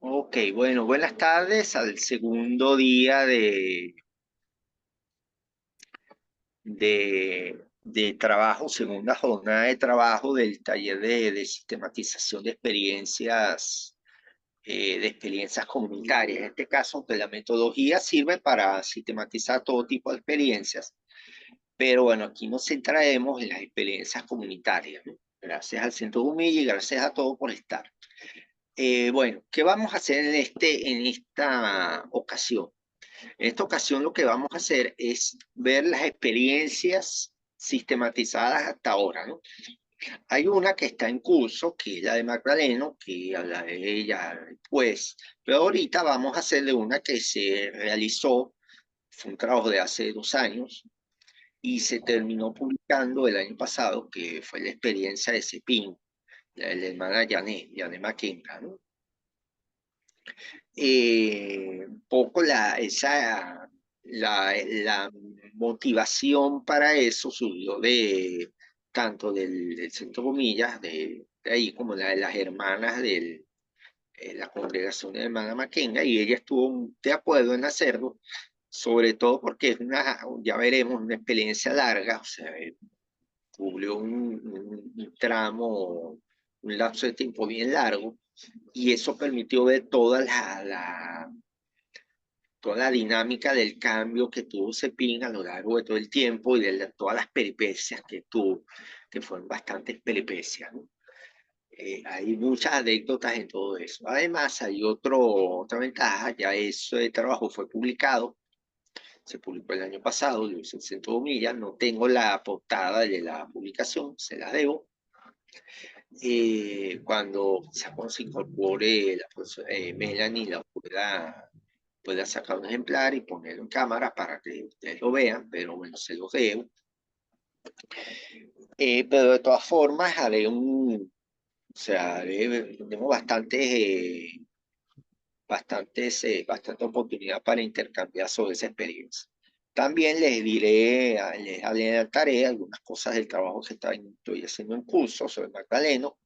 Ok, bueno, buenas tardes al segundo día de trabajo, segunda jornada de trabajo del taller de sistematización de experiencias comunitarias. En este caso, pues, la metodología sirve para sistematizar todo tipo de experiencias, pero bueno, aquí nos centraremos en las experiencias comunitarias, ¿no? Gracias al Centro Humilla y gracias a todos por estar. Bueno, ¿qué vamos a hacer en esta ocasión? En esta ocasión lo que vamos a hacer es ver las experiencias sistematizadas hasta ahora, ¿no? Hay una que está en curso, que es la de Magdaleno, que hablaré de ella después, pero ahorita vamos a hacer de una que se realizó, fue un trabajo de hace 2 años, y se terminó publicando el año pasado, que fue la experiencia de Cepín, la de la hermana Yané Maquenga, ¿no? Poco la motivación para eso surgió tanto del Centro Comillas, de ahí como la de las hermanas de la congregación de hermana Maquenga, y ella estuvo de acuerdo en hacerlo, sobre todo porque es ya veremos, una experiencia larga, o sea, cubrió un tramo, un lapso de tiempo bien largo, y eso permitió ver toda la dinámica del cambio que tuvo Cepín a lo largo de todo el tiempo y de todas las peripecias que tuvo, que fueron bastantes peripecias, ¿no? Hay muchas anécdotas en todo eso. Además, hay otra ventaja, ya ese trabajo fue publicado, se publicó el año pasado, lo hice en Centro Humilla, no tengo la portada de la publicación, se la debo. Cuando se incorpore la profesora Melanie, pueda sacar un ejemplar y ponerlo en cámara para que ustedes lo vean, pero bueno, se lo debo. Pero de todas formas, o sea, tenemos bastante oportunidad para intercambiar sobre esa experiencia. También les adelantaré algunas cosas del trabajo que estoy haciendo en curso sobre Magdaleno.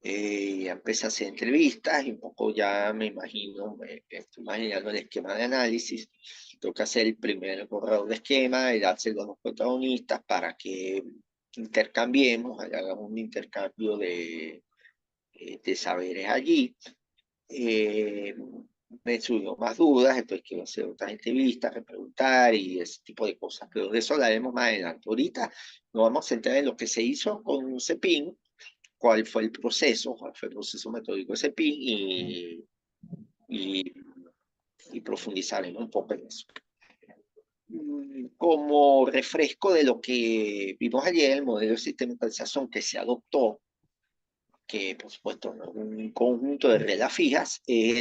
Ya empecé a hacer entrevistas y un poco ya me estoy imaginando el esquema de análisis. Tengo que hacer el primer borrador de esquema y dárselo a los protagonistas para que intercambiemos, hagamos un intercambio de saberes allí. Eh, Me surgió más dudas, entonces quiero hacer otras entrevistas, preguntar y ese tipo de cosas, pero de eso hablaremos más adelante. Ahorita nos vamos a centrar en lo que se hizo con CEPIN, cuál fue el proceso metódico de CEPIN y, y profundizaremos un poco en eso. Como refresco de lo que vimos ayer, el modelo de sistematización que se adoptó, que por supuesto no es un conjunto de reglas fijas, es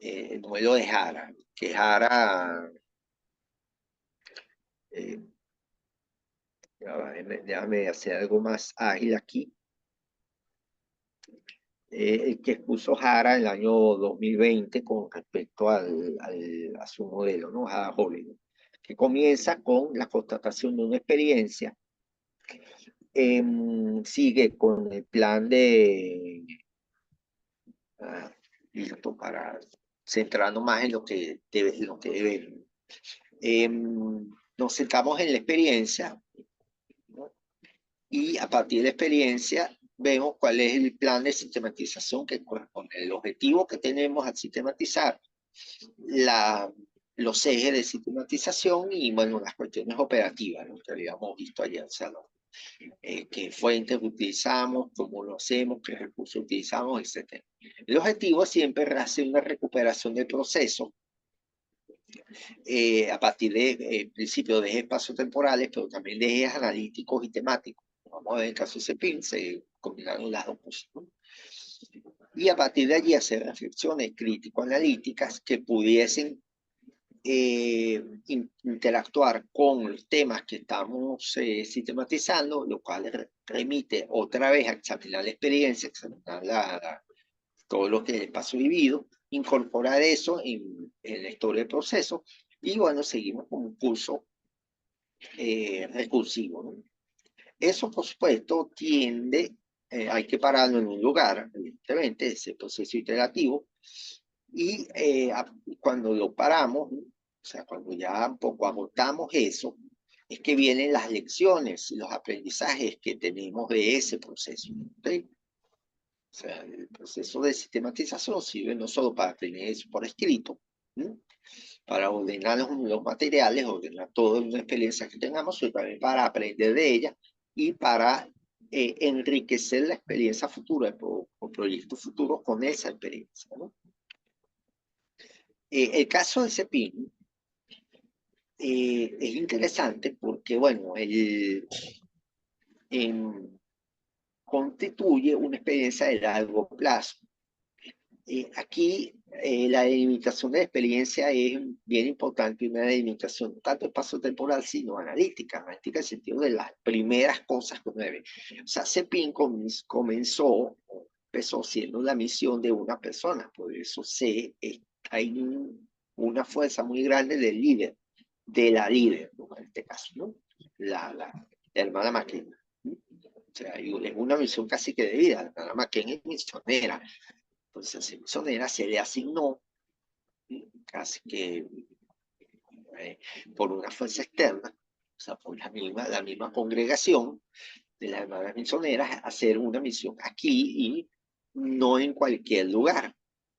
el modelo de Jara, que Jara, eh, déjame hacer algo más ágil aquí, el que expuso Jara en el año 2020 con respecto a su modelo, ¿no? Jara Hollywood, que comienza con la constatación de una experiencia, sigue con el plan listo para centrarnos más en lo que debemos. Nos centramos en la experiencia, ¿no? Y a partir de la experiencia vemos cuál es el plan de sistematización que corresponde. El objetivo que tenemos al sistematizar la, los ejes de sistematización y bueno, las cuestiones operativas, ¿no? Que habíamos visto ayer, o sea, qué fuentes utilizamos, cómo lo hacemos, qué recursos utilizamos, etcétera. El objetivo es siempre hacer una recuperación del proceso a partir de principios de ejes espaciotemporales, pero también de ejes analíticos y temáticos. Vamos a ver en el caso de CEPIN, se combinaron las dos cosas, ¿no? Y a partir de allí hacer reflexiones crítico-analíticas que pudiesen interactuar con los temas que estamos sistematizando, lo cual remite otra vez a examinar la experiencia, examinar todo lo que es el paso vivido, incorporar eso en la historia del proceso y bueno, seguimos con un curso recursivo, ¿no? Eso, por supuesto, tiende, hay que pararlo en un lugar, evidentemente, ese proceso iterativo, y cuando lo paramos, ¿no? O sea, cuando ya un poco agotamos eso, es que vienen las lecciones y los aprendizajes que tenemos de ese proceso. ¿Okay? O sea, el proceso de sistematización sirve no solo para tener eso por escrito, ¿no? Para ordenar los materiales, ordenar toda una experiencia que tengamos, sino también para aprender de ella y para enriquecer la experiencia futura o proyectos futuros con esa experiencia, ¿no? El caso de Cepín es interesante porque, bueno, él constituye una experiencia de largo plazo. Aquí la delimitación de la experiencia es bien importante, una delimitación tanto espacio-temporal, sino analítica en el sentido de las primeras cosas que uno debe. O sea, Cepín empezó siendo la misión de una persona, por eso hay una fuerza muy grande del líder, de la líder, ¿no? En este caso, ¿no? La hermana McKen. O sea, es una misión casi que de vida. La hermana McKen es misionera. Entonces, a misionera se le asignó casi que por una fuerza externa, o sea, por la misma congregación de las hermanas misioneras, hacer una misión aquí y no en cualquier lugar,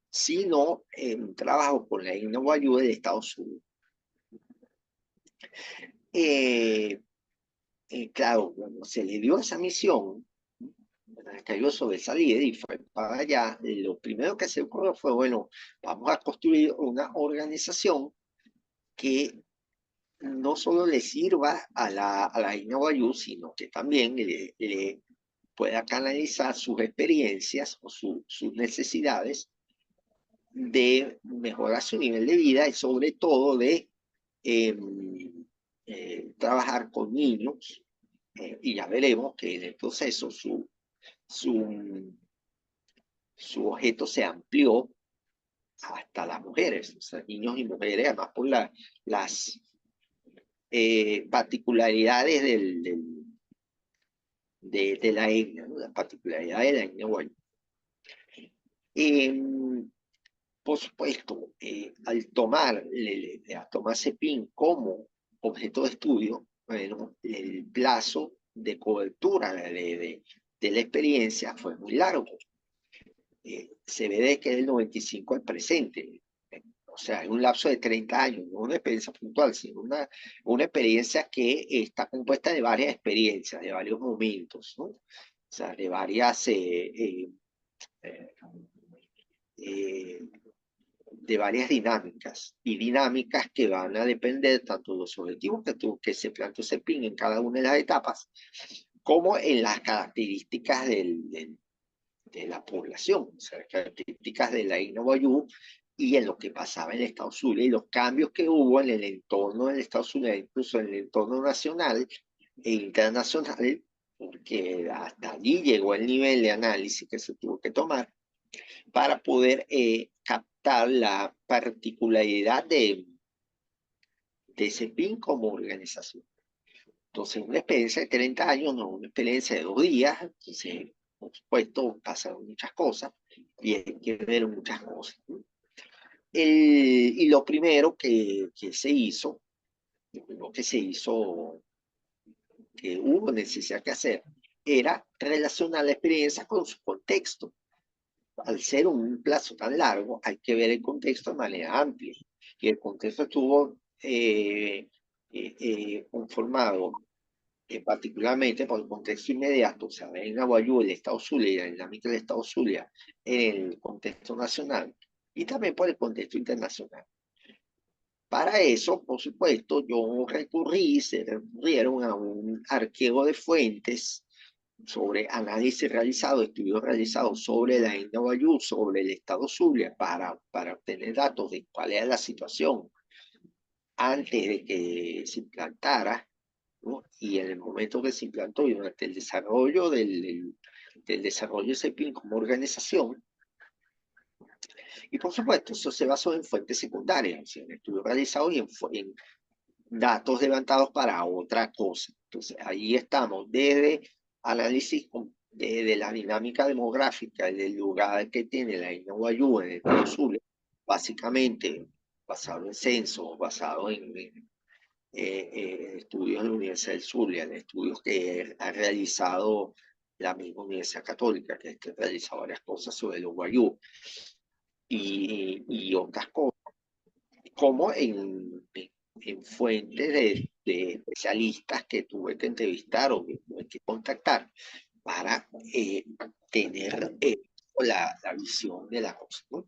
sino en un trabajo con la Igna Guayú de Estados Unidos. Claro, cuando se le dio esa misión, cayó sobre esa líder y fue para allá, lo primero que se ocurrió fue, bueno, vamos a construir una organización que no solo le sirva a la Igna Guayú, sino que también le pueda canalizar sus experiencias o sus necesidades de mejorar su nivel de vida y sobre todo de trabajar con niños. Y ya veremos que en el proceso su objeto se amplió hasta las mujeres, o sea, niños y mujeres, además por las particularidades de la etnia, ¿no? Las particularidades de la etnia guayú. Por supuesto, al tomar Cepín como objeto de estudio, bueno, el plazo de cobertura de la experiencia fue muy largo. Se ve de que es del 95 al presente. O sea, es un lapso de 30 años, no una experiencia puntual, sino una experiencia que está compuesta de varias experiencias, de varios momentos, ¿no? O sea, de de varias dinámicas, y dinámicas que van a depender tanto de los objetivos que se planteó Cepín en cada una de las etapas, como en las características de la población, o sea, las características de la Igna Guayú y en lo que pasaba en el Estado Zulia y los cambios que hubo en el entorno del Estado Zulia, incluso en el entorno nacional e internacional, porque hasta allí llegó el nivel de análisis que se tuvo que tomar para poder captar la particularidad de Cepín como organización. Entonces, una experiencia de 30 años, no una experiencia de 2 días, entonces, por supuesto, pasaron muchas cosas y hay que ver muchas cosas, ¿no? Y lo primero que se hizo, que hubo necesidad de hacer, era relacionar la experiencia con su contexto. Al ser un plazo tan largo, hay que ver el contexto de manera amplia. Y el contexto estuvo conformado particularmente por el contexto inmediato, o sea, en Guayú, el Estado Zulia, la dinámica del Estado Zulia en el contexto nacional, y también por el contexto internacional. Para eso, por supuesto, se recurrieron a un arqueo de fuentes sobre análisis realizado, estudios realizados sobre la India Guayú, sobre el Estado Zulia, para obtener datos de cuál era la situación antes de que se implantara, ¿no? Y en el momento que se implantó y durante el desarrollo del desarrollo de CEPIN como organización. Y por supuesto, eso se basó en fuentes secundarias, o sea, en estudios realizados y datos levantados para otra cosa. Entonces, ahí estamos, desde análisis de la dinámica demográfica, del lugar que tiene la isla Guayú en el Cono Zulia, básicamente basado en censos, basado en estudios de la Universidad del Zulia, en estudios que ha realizado la misma Universidad Católica, que ha realizado varias cosas sobre los Guayú y otras cosas, como en fuentes de especialistas que tuve que entrevistar o que tuve que contactar para tener la visión de la cosa, ¿no?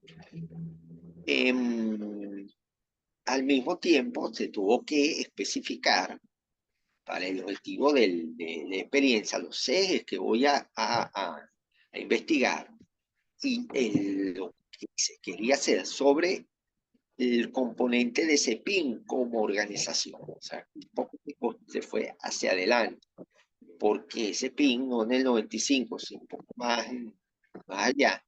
Al mismo tiempo, se tuvo que especificar para el objetivo de la experiencia los ejes que voy a investigar y lo que se quería hacer sobre el componente de CEPIN como organización. O sea, un poco se fue hacia adelante, porque CEPIN no en el 95, sino un poco más allá,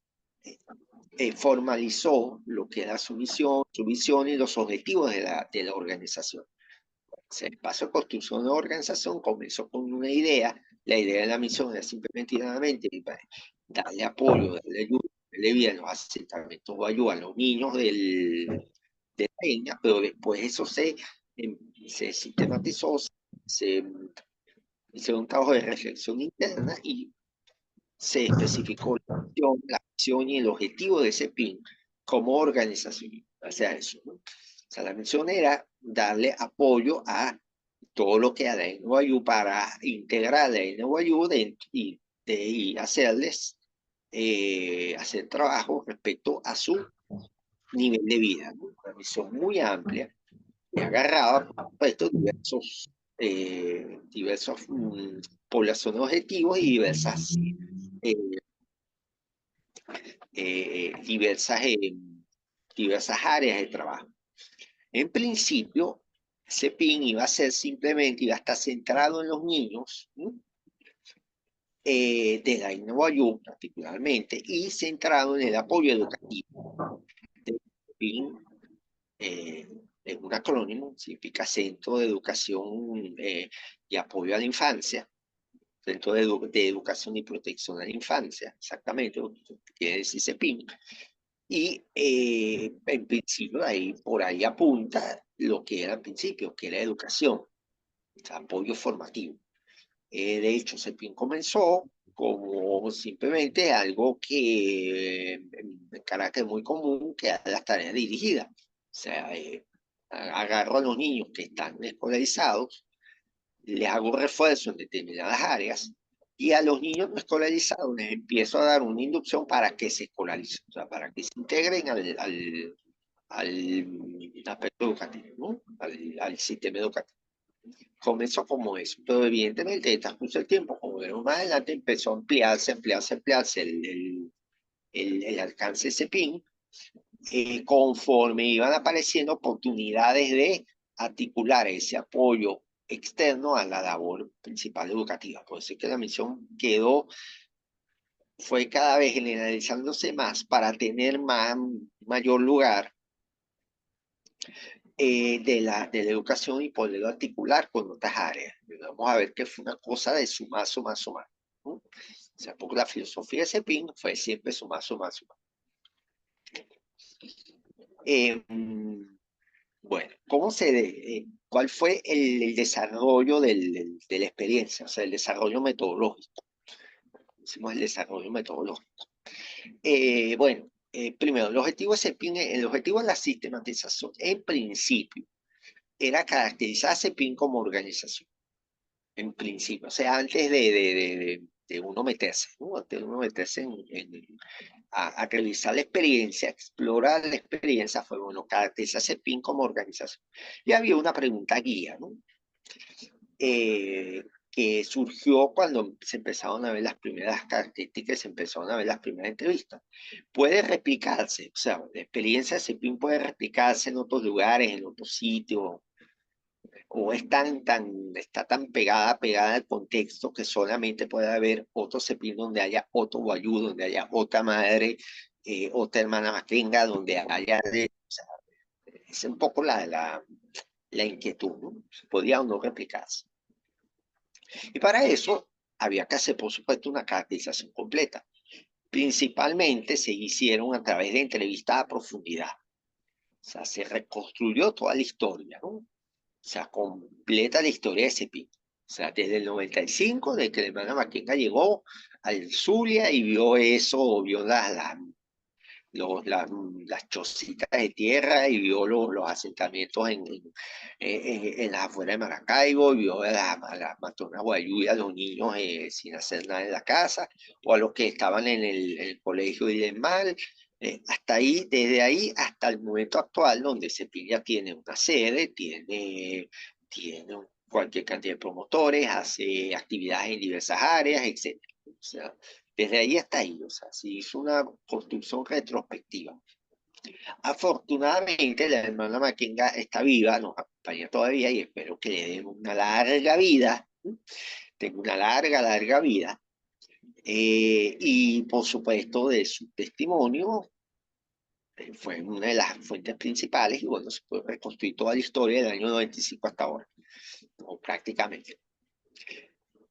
formalizó lo que era su misión, su visión y los objetivos de la organización. El paso de construcción de la organización comenzó con una idea. La idea de la misión era simplemente y nadamente darle apoyo, darle ayuda, darle vida a los asentamientos o ayuda a los niños de la etnia, pero después eso se sistematizó, se hizo un trabajo de reflexión interna y se especificó la acción y el objetivo de ese PIN como organización. O sea, eso, ¿no? O sea, la misión era darle apoyo a todo lo que hará en NYU para integrar en NYU y hacerles hacer trabajo respecto a su nivel de vida, ¿no? Una misión muy amplia que agarraba pues, estos diversos poblaciones objetivos y eh, eh, diversas, eh, diversas áreas de trabajo. En principio, ese PIN iba a ser simplemente, iba a estar centrado en los niños, ¿no? De la INOAYU particularmente, y centrado en el apoyo educativo. El PIN es un acrónimo, significa Centro de Educación y Apoyo a la Infancia, Centro de Educación y Protección a la Infancia, exactamente lo que quiere decir CEPIN. Y en principio, por ahí apunta lo que era al principio, que era educación, o sea, apoyo formativo. De hecho, CEPIN comenzó como simplemente algo que, en carácter muy común, que es las tareas dirigidas. O sea, agarro a los niños que están escolarizados, les hago refuerzo en determinadas áreas, y a los niños no escolarizados les empiezo a dar una inducción para que se escolaricen, o sea, para que se integren al aspecto educativo, ¿no? Al sistema educativo. Comenzó como eso, pero evidentemente, en el transcurso del tiempo, como veremos más adelante, empezó a ampliarse el alcance de ese PIN, conforme iban apareciendo oportunidades de articular ese apoyo externo a la labor principal educativa. Por eso es que la misión fue cada vez generalizándose más para tener mayor lugar de la educación y poderlo articular con otras áreas. Vamos a ver que fue una cosa de sumar, sumar, sumar, ¿no? O sea, porque la filosofía de Cepín fue siempre sumar, sumar, sumar. Bueno, ¿cuál fue el desarrollo de la experiencia? O sea, el desarrollo metodológico. Hicimos el desarrollo metodológico. Bueno, primero, el objetivo de la sistematización, en principio, era caracterizar a CEPIN como organización, en principio. O sea, antes de uno meterse, ¿no? Antes de uno meterse a realizar la experiencia, explorar la experiencia, fue, bueno, caracterizar CEPIN como organización. Y había una pregunta guía, ¿no? Que surgió cuando se empezaron a ver las primeras características, se empezaron a ver las primeras entrevistas. Puede replicarse, o sea, la experiencia de CEPIN puede replicarse en otros lugares, en otros sitios, o está tan pegada al contexto que solamente puede haber otro CEPIN donde haya otro guayú, donde haya otra madre, otra hermana maquenga, donde haya... o sea, es un poco la inquietud, ¿no? Si podía o no replicarse. Y para eso había que hacer, por supuesto, una caracterización completa. Principalmente se hicieron a través de entrevistas a profundidad. O sea, se reconstruyó toda la historia, ¿no? O sea, completa la historia de Cepín. O sea, desde el 95, de que la hermana Maquenga llegó al Zulia y vio eso, vio las chocitas de tierra y vio los asentamientos en las afueras de Maracaibo, y vio a las matronas Guayú y a los niños sin hacer nada en la casa, o a los que estaban en el colegio y demás. Hasta ahí, desde ahí hasta el momento actual, donde Cepilla tiene una sede, tiene cualquier cantidad de promotores, hace actividades en diversas áreas, etc. O sea, desde ahí hasta ahí, o sea, se hizo una construcción retrospectiva. Afortunadamente, la hermana Maquenga está viva, nos acompaña todavía y espero que le den una larga vida, tenga una larga vida. Y por supuesto, de su testimonio fue una de las fuentes principales y bueno, se puede reconstruir toda la historia del año 95 hasta ahora, o prácticamente.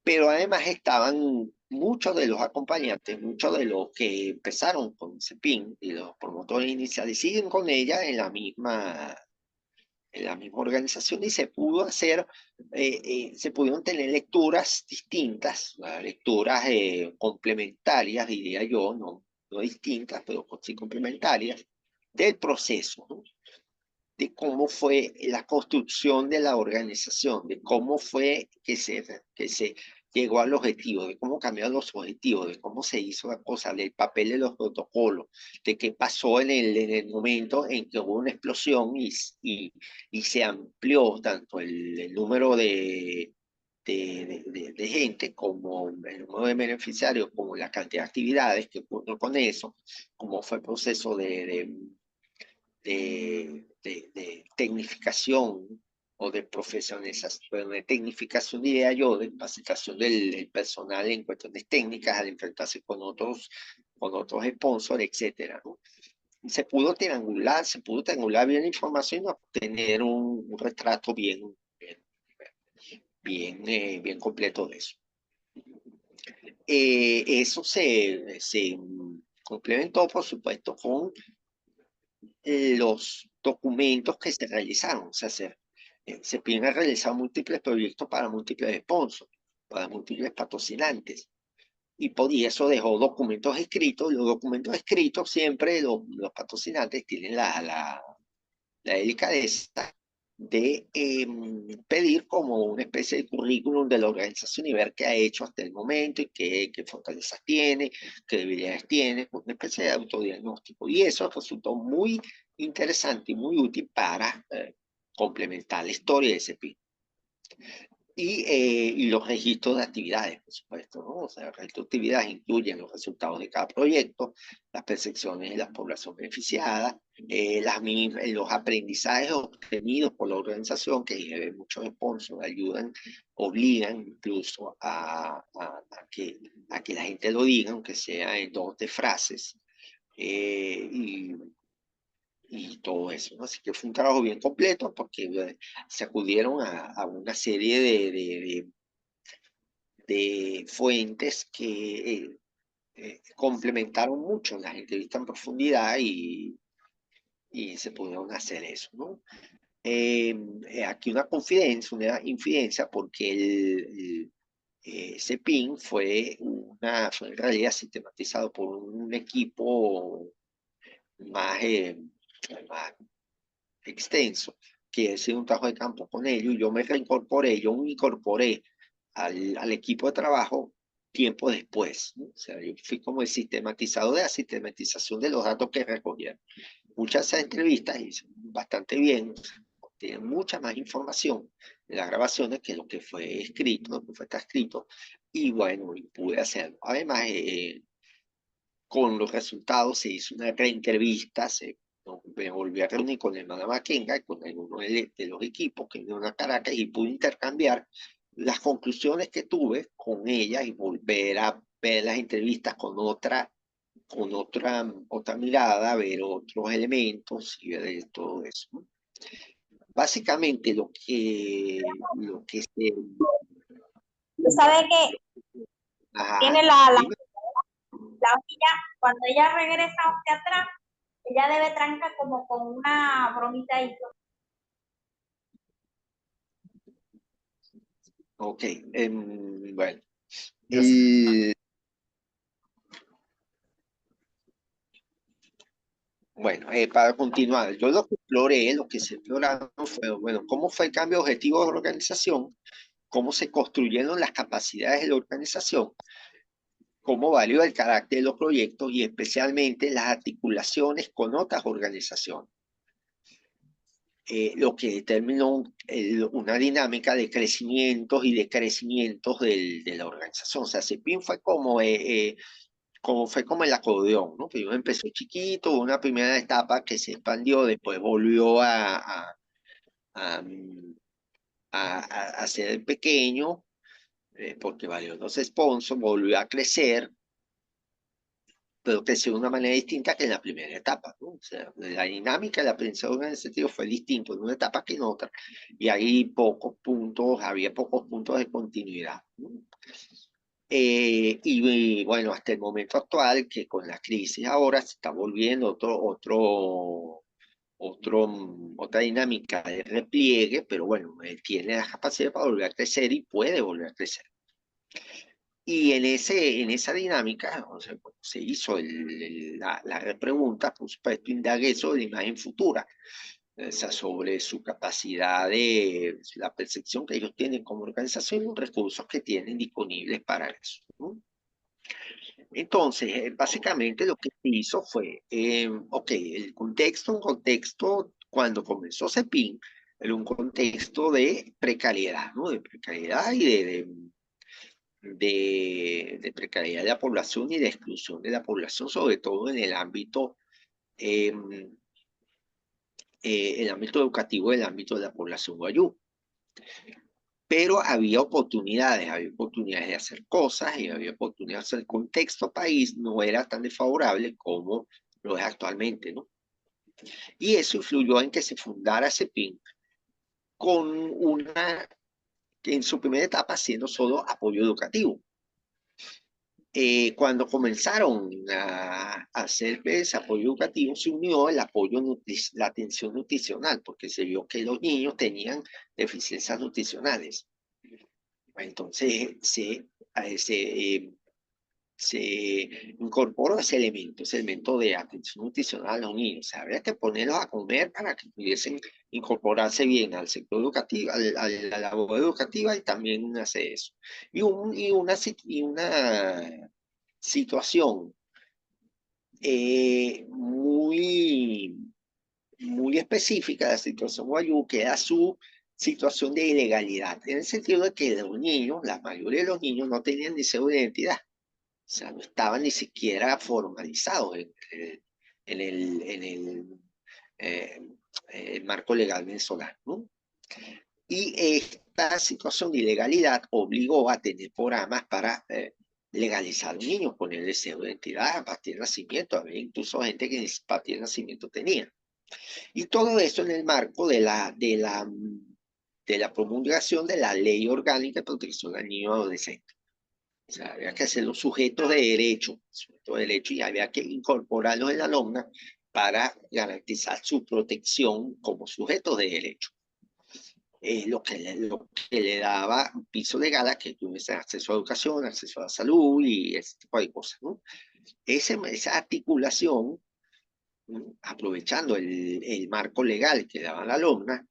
Pero además estaban muchos de los acompañantes, muchos de los que empezaron con Cepín y los promotores iniciales siguen con ella en la misma organización y se pudo hacer, se pudieron tener lecturas distintas, lecturas complementarias, diría yo, no distintas, pero sí complementarias, del proceso, ¿no? De cómo fue la construcción de la organización, de cómo fue que se llegó al objetivo, de cómo cambiaron los objetivos, de cómo se hizo la cosa, del papel de los protocolos, de qué pasó en el momento en que hubo una explosión y se amplió tanto el número de gente como el número de beneficiarios, como la cantidad de actividades que ocurrió con eso, cómo fue el proceso de tecnificación o de profesionalización, de tecnificación, diría yo, de capacitación del personal en cuestiones técnicas al enfrentarse con otros sponsors, etcétera, ¿no? Se pudo triangular bien la información y obtener un retrato bien completo de eso. Eso se complementó, por supuesto, con los documentos que se realizaron. O sea, se piden realizar múltiples proyectos para múltiples sponsors, para múltiples patrocinantes. Y por eso dejó documentos escritos. Los documentos escritos siempre los patrocinantes tienen la delicadeza de pedir como una especie de currículum de la organización y ver qué ha hecho hasta el momento y qué fortalezas tiene, qué debilidades tiene, una especie de autodiagnóstico. Y eso resultó muy interesante y muy útil para complementar la historia de ese PIB. Y los registros de actividades, por supuesto, ¿no? O sea, el registro de actividades incluyen los resultados de cada proyecto, las percepciones de la población beneficiada, los aprendizajes obtenidos por la organización, que muchos sponsors ayudan, obligan incluso a que la gente lo diga, aunque sea en 2 o 3 frases. Y todo eso, ¿no? Así que fue un trabajo bien completo porque se acudieron a una serie de fuentes que complementaron mucho las entrevistas en profundidad y se pudieron hacer eso, ¿no? Aquí una infidencia porque CEPIN fue en realidad sistematizado por un equipo más extenso, que he sido un trabajo de campo con ellos, y yo me incorporé al equipo de trabajo tiempo después, ¿no? O sea, yo fui como el sistematizador de la sistematización de los datos que recogieron. Muchas de esas entrevistas hice bastante bien, tienen mucha más información de las grabaciones que lo que fue escrito, lo que fue transcrito, y bueno, y pude hacerlo. Además, con los resultados se hizo una reentrevista, me volví a reunir con el hermana Maquenga y con alguno de los equipos que vinieron a Caracas y pude intercambiar las conclusiones que tuve con ella y volver a ver las entrevistas con otra mirada, ver otros elementos y ver todo eso, ¿no? Básicamente lo que se... Tú sabes que tiene Ajá, dime. la hojilla, cuando ella regresa hacia atrás, ella debe trancar como con una bromita ahí. Ok, bueno. Y, bueno, para continuar, yo lo que exploré, lo que se exploraron fue, bueno, cómo fue el cambio de objetivos de la organización, cómo se construyeron las capacidades de la organización, cómo varió el carácter de los proyectos y especialmente las articulaciones con otras organizaciones. Lo que determinó una dinámica de crecimientos y decrecimientos de la organización. O sea, CEPIN fue como el acordeón, ¿no? Primero empezó chiquito, una primera etapa que se expandió, después volvió a, a ser pequeño, porque varios los sponsors, volvió a crecer, pero creció de una manera distinta que en la primera etapa, ¿no? O sea, la dinámica del aprendizaje organizativo fue distinto en una etapa que en otra, y ahí había pocos puntos de continuidad, ¿no? Y bueno, hasta el momento actual, que con la crisis ahora se está volviendo otra dinámica de repliegue, pero bueno, él tiene la capacidad para volver a crecer y puede volver a crecer. Y en esa dinámica, o sea, bueno, se hizo la repregunta, por supuesto, indagué sobre la imagen futura, o sea, sobre su capacidad la percepción que ellos tienen como organización y los recursos que tienen disponibles para eso, ¿no? Entonces, básicamente lo que se hizo fue, ok, un contexto, cuando comenzó CEPIN, era un contexto de precariedad, ¿no? De precariedad y de precariedad de la población y de exclusión de la población, sobre todo en eh, el ámbito educativo, el ámbito de la población guayú. Pero había oportunidades de hacer cosas y había oportunidades, el contexto país no era tan desfavorable como lo es actualmente, ¿no? Y eso influyó en que se fundara CEPIN con en su primera etapa siendo solo apoyo educativo. Cuando comenzaron a hacer ese apoyo educativo, se unió el la atención nutricional, porque se vio que los niños tenían deficiencias nutricionales. Entonces se incorporó ese elemento de atención nutricional a los niños. O sea, habría que ponerlos a comer para que pudiesen incorporarse bien al sector educativo, a la labor educativa y también hacer eso. Y una situación muy específica de la situación guayú, que era su situación de ilegalidad, en el sentido de que los niños, la mayoría de los niños no tenían ni cédula de identidad, o sea, no estaban ni siquiera formalizados en el marco legal venezolano, ¿no? Y esta situación de ilegalidad obligó a tener programas para legalizar a los niños, ponerles cédula de identidad a partir de nacimiento. Había incluso gente que ni a partir de nacimiento tenía. Y todo eso en el marco de la promulgación de la Ley Orgánica de Protección al Niño y Adolescente. O sea, había que hacer los sujetos de derecho, y había que incorporarlos en la norma para garantizar su protección como sujetos de derecho. Lo que le daba un piso legal a que tuviesen acceso a educación, acceso a la salud y ese tipo de cosas, ¿no? Esa articulación, ¿no? Aprovechando el marco legal que daba la LOMNA,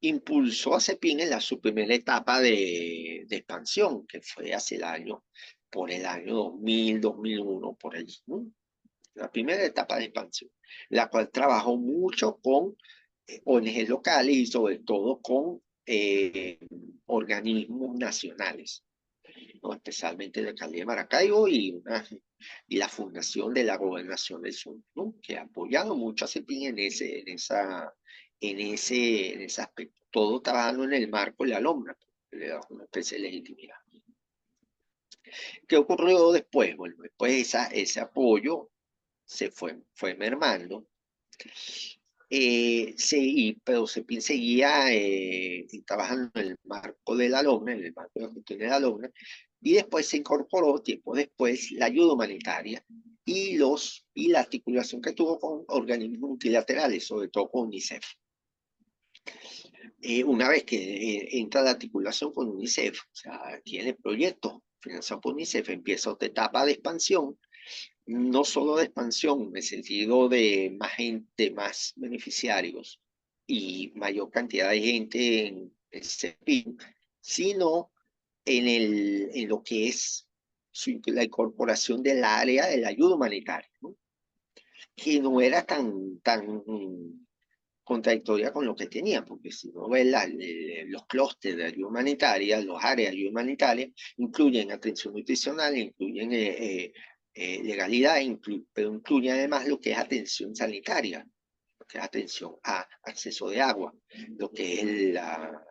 impulsó a CEPIN en su primera etapa de expansión, que fue por el año 2000, 2001, por allí, ¿no? La primera etapa de expansión, la cual trabajó mucho con ONGs locales y sobre todo con organismos nacionales, ¿no? Especialmente la alcaldía de Maracaibo y la fundación de la Gobernación del Sur, ¿no? Que ha apoyado mucho a CEPIN en ese aspecto. Todo trabajando en el marco de la LOMNA, que le da una especie de legitimidad. ¿Qué ocurrió después? Bueno, después ese apoyo fue mermando pero CEPIN seguía trabajando en el marco de la LOMNA, en el marco de la cuestión de la LOMNA, y después se incorporó, tiempo después, la ayuda humanitaria y la articulación que tuvo con organismos multilaterales, sobre todo con UNICEF. Una vez que entra la articulación con UNICEF, o sea, tiene proyectos financiados por UNICEF, empieza otra etapa de expansión, no solo de expansión en el sentido de más gente, más beneficiarios y mayor cantidad de gente en el CEPIN, sino en lo que es la incorporación del área de la ayuda humanitaria, ¿no? Que no era tan contradictoria con lo que tenía, porque si no ves los clústeres de ayuda humanitaria, los áreas de ayuda humanitaria, incluyen atención nutricional, incluyen legalidad, pero incluyen además lo que es atención sanitaria, lo que es atención a acceso de agua, lo que es la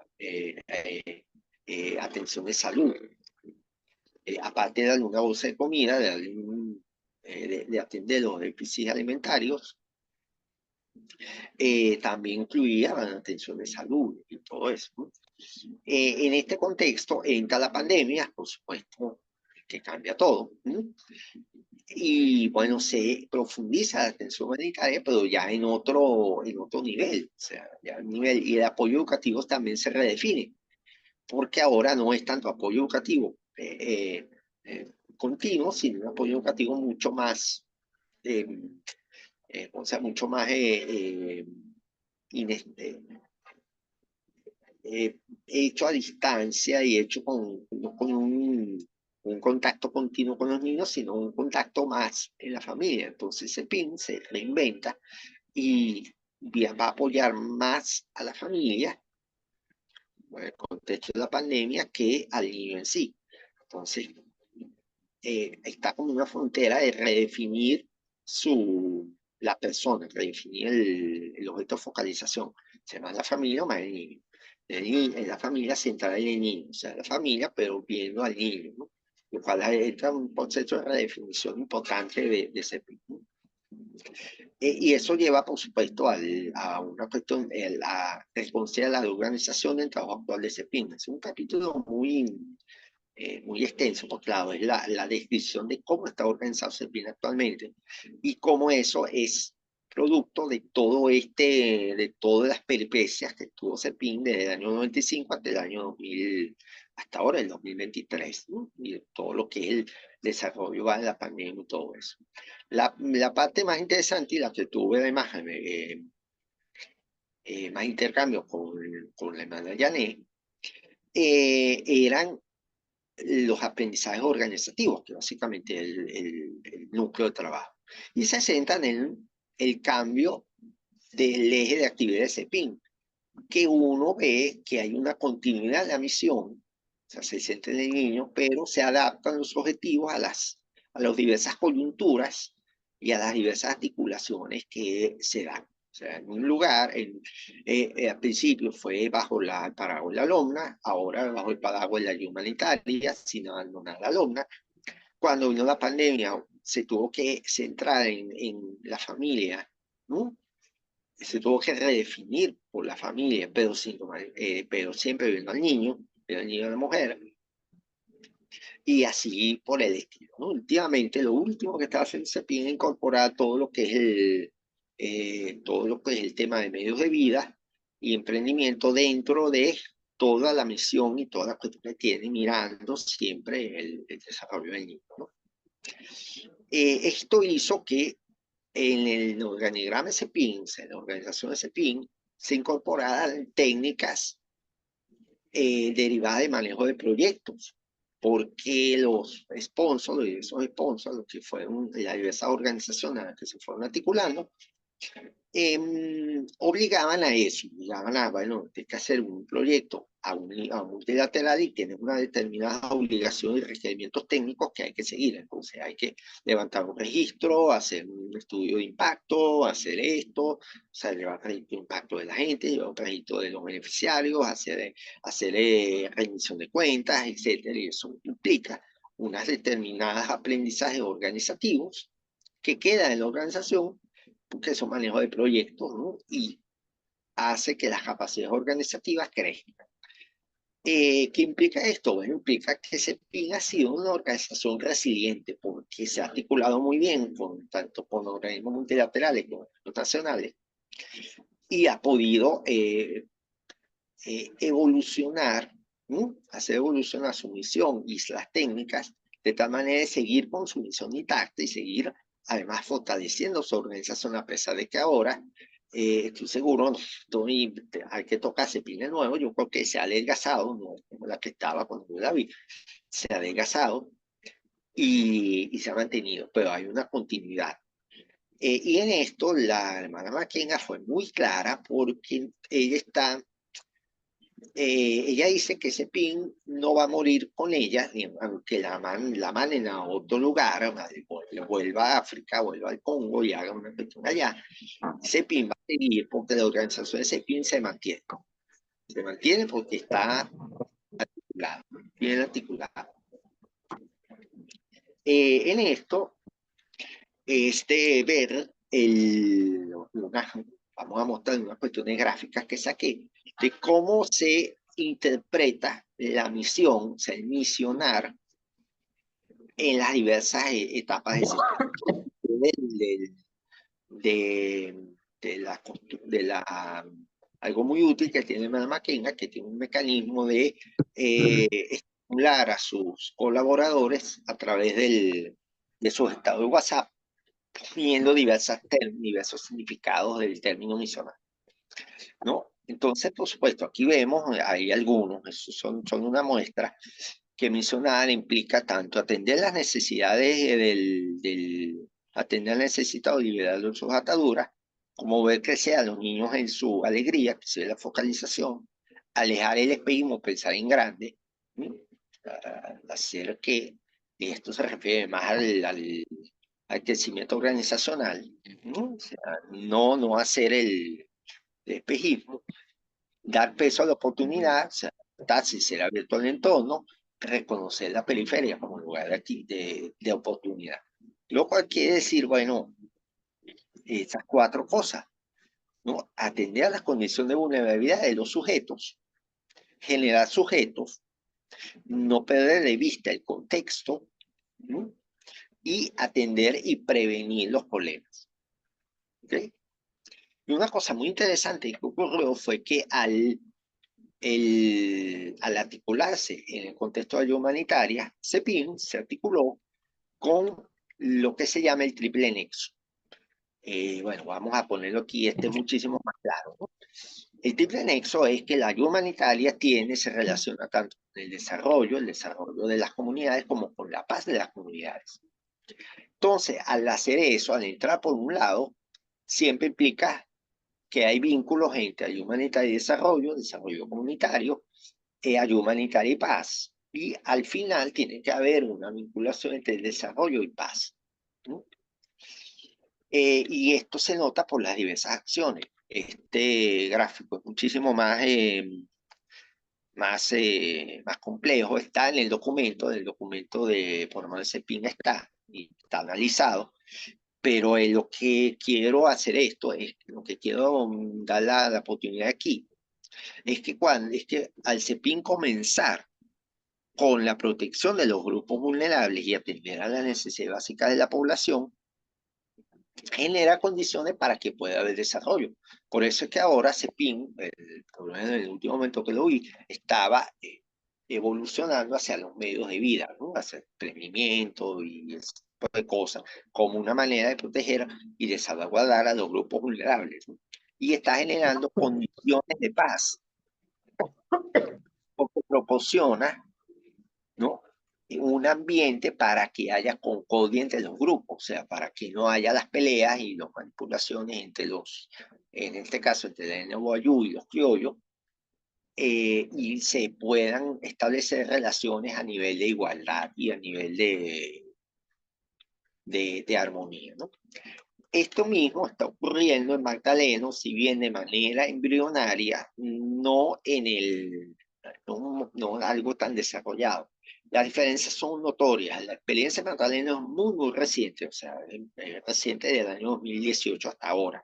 atención de salud. Aparte de darle una bolsa de comida, de atender los déficits alimentarios, también incluía la atención de salud y todo eso, ¿no? En este contexto entra la pandemia, por supuesto, que cambia todo, ¿no? Y bueno, se profundiza la atención humanitaria, pero ya en otro nivel, o sea, ya el nivel, y el apoyo educativo también se redefine, porque ahora no es tanto apoyo educativo continuo, sino un apoyo educativo mucho más, o sea, mucho más hecho a distancia y hecho con un contacto continuo con los niños, sino un contacto más en la familia. Entonces CEPIN se reinventa y va a apoyar más a la familia en el contexto de la pandemia que al niño en sí. Entonces, está como una frontera de redefinir la persona, redefinir el objeto de focalización, se llama la familia o más el niño. En la familia central en el niño, o sea, la familia, pero viendo al niño, ¿no? Lo cual entra un proceso de redefinición importante de ese tipo. Y eso lleva, por supuesto, a una cuestión, la responsabilidad de la organización del trabajo actual de CEPIN. Es un capítulo muy extenso, porque claro, es la descripción de cómo está organizado CEPIN actualmente y cómo eso es producto de de todas las peripecias que tuvo CEPIN desde el año 95 hasta el año 2000, hasta ahora el 2023, ¿no? Y todo lo que es el desarrollo de la pandemia y todo eso. La parte más interesante y la que tuve además más intercambio con la hermana Janet, eran los aprendizajes organizativos, que básicamente es el núcleo de trabajo. Y se centran en el cambio del eje de actividades de CEPIN, que uno ve que hay una continuidad de la misión, o sea, se centra en el niño, pero se adaptan los objetivos a las diversas coyunturas y a las diversas articulaciones que se dan. O sea, en un lugar, al principio fue bajo el paraguas de la alumna, ahora bajo el paraguas de la ayuda humanitaria, sin abandonar a la alumna. Cuando vino la pandemia, se tuvo que centrar en la familia, ¿no? Se tuvo que redefinir por la familia, pero siempre viendo al niño, el niño y la mujer, y así por el estilo, ¿no? Últimamente, lo último que está haciendo CEPIN es incorporar todo lo que es todo lo que es el tema de medios de vida y emprendimiento dentro de toda la misión y toda la cuestión que tiene, mirando siempre el desarrollo del niño, ¿no? Esto hizo que en el organigrama de CEPIN, en la organización de CEPIN, se incorporaran técnicas derivadas de manejo de proyectos, porque los sponsors, esos sponsors, los que fueron las diversas organizaciones a las que se fueron articulando, obligaban a eso, obligaban a, bueno, tienes que hacer un proyecto a un multilateral y tienes una determinada obligación y requerimientos técnicos que hay que seguir. Entonces hay que levantar un registro, hacer un estudio de impacto, hacer esto, o sea, llevar el registro de impacto de la gente, llevar un registro de los beneficiarios, hacer rendición de cuentas, etcétera. Y eso implica unas determinadas aprendizajes organizativos que quedan en la organización, porque es un manejo de proyectos, ¿no? Y hace que las capacidades organizativas crezcan. ¿Qué implica esto? Bueno, implica que CEPIN ha sido una organización resiliente porque se ha articulado muy bien tanto con organismos multilaterales como nacionales y ha podido evolucionar, ¿no? Hacer evolucionar su misión y las técnicas de tal manera de seguir con su misión intacta y seguir además fortaleciendo su organización a pesar de que ahora estoy seguro, hay que tocar CEPIN de nuevo, yo creo que se ha adelgazado, no como la que estaba cuando yo la vi, se ha adelgazado y se ha mantenido, pero hay una continuidad. Y en esto la hermana Mackenna fue muy clara porque ella dice que ese pin no va a morir con ella, aunque la manden a otro lugar, vuelva a África, vuelva al Congo y haga una cuestión allá. Ese pin va a seguir porque la organización de ese pin se mantiene. Se mantiene porque está articulado, bien articulado. En esto, vamos a mostrar unas cuestiones gráficas que saqué de cómo se interpreta la misión, o sea, el misionar en las diversas etapas del sistema. Algo muy útil que tiene Mackenna, que tiene un mecanismo de estimular a sus colaboradores a través de sus estados de WhatsApp, viendo diversos significados del término misionar, ¿no? Entonces, por supuesto, aquí vemos, hay algunos, esos son una muestra, que misionar implica tanto atender las necesidades atender las necesidades de liberar sus ataduras, como ver crecer a los niños en su alegría, que es la focalización, alejar el espejismo, pensar en grande, ¿no? Hacer que esto se refiere más al crecimiento organizacional, ¿no? O sea, no hacer el espejismo, dar peso a la oportunidad, o sea, ser abierto al entorno, reconocer la periferia como lugar de oportunidad. Lo cual quiere decir, bueno, esas cuatro cosas, ¿no? Atender a las condiciones de vulnerabilidad de los sujetos, generar sujetos, no perder de vista el contexto, ¿no? Y atender y prevenir los problemas. ¿Okay? Y una cosa muy interesante que ocurrió fue que al articularse en el contexto de ayuda humanitaria, CEPIN se articuló con lo que se llama el triple nexo. Bueno, vamos a ponerlo aquí, este es muchísimo más claro, ¿no? El triple nexo es que la ayuda humanitaria se relaciona tanto con el desarrollo de las comunidades, como con la paz de las comunidades. Entonces, al hacer eso, al entrar por un lado, siempre implica que hay vínculos entre ayuda humanitaria y desarrollo comunitario, ayuda humanitaria y paz. Y al final tiene que haber una vinculación entre el desarrollo y paz, ¿no? Y esto se nota por las diversas acciones. Este gráfico es muchísimo más complejo. Está en el documento por lo menos ese PIN está analizado. Pero lo que quiero hacer lo que quiero dar la oportunidad aquí, es que al CEPIN comenzar con la protección de los grupos vulnerables y atender a las necesidades básicas de la población, genera condiciones para que pueda haber desarrollo. Por eso es que ahora CEPIN, por lo menos en el último momento que lo vi, estaba evolucionando hacia los medios de vida, ¿no? Hacia el emprendimiento y ese tipo de cosas, como una manera de proteger y de salvaguardar a los grupos vulnerables, ¿no? Y está generando condiciones de paz, porque proporciona, ¿no? Un ambiente para que haya concordia entre los grupos, o sea, para que no haya las peleas y las manipulaciones en este caso, entre el Novoayú y los criollos, y se puedan establecer relaciones a nivel de igualdad y a nivel de armonía, ¿no? Esto mismo está ocurriendo en Magdaleno, si bien de manera embrionaria, no algo tan desarrollado. Las diferencias son notorias. La experiencia de Magdalena es muy reciente, o sea, es reciente del año 2018 hasta ahora.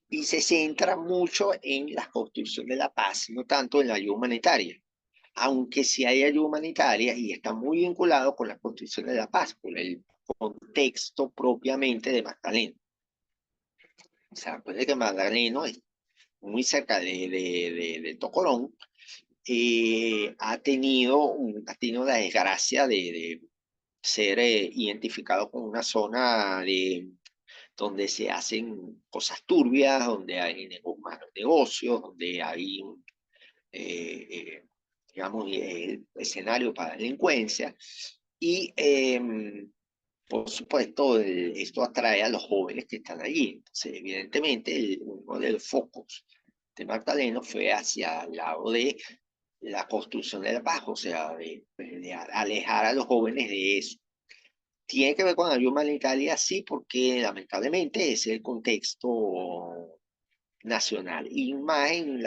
Y se centra mucho en la construcción de la paz, no tanto en la ayuda humanitaria. Aunque sí hay ayuda humanitaria y está muy vinculado con la construcción de la paz, con el contexto propiamente de Magdalena. O sea, puede que Magdalena es muy cerca de Tocorón, ha tenido la desgracia de ser identificado como una zona donde se hacen cosas turbias, donde hay malos negocios, donde hay, eh, eh, digamos, el escenario para delincuencia. Y, por supuesto, esto atrae a los jóvenes que están allí. Entonces, evidentemente, uno de los focos de Magdaleno fue hacia el lado de la construcción de la paz, o sea, de alejar a los jóvenes de eso. Tiene que ver con la ayuda humanitaria, sí, porque lamentablemente es el contexto nacional y más en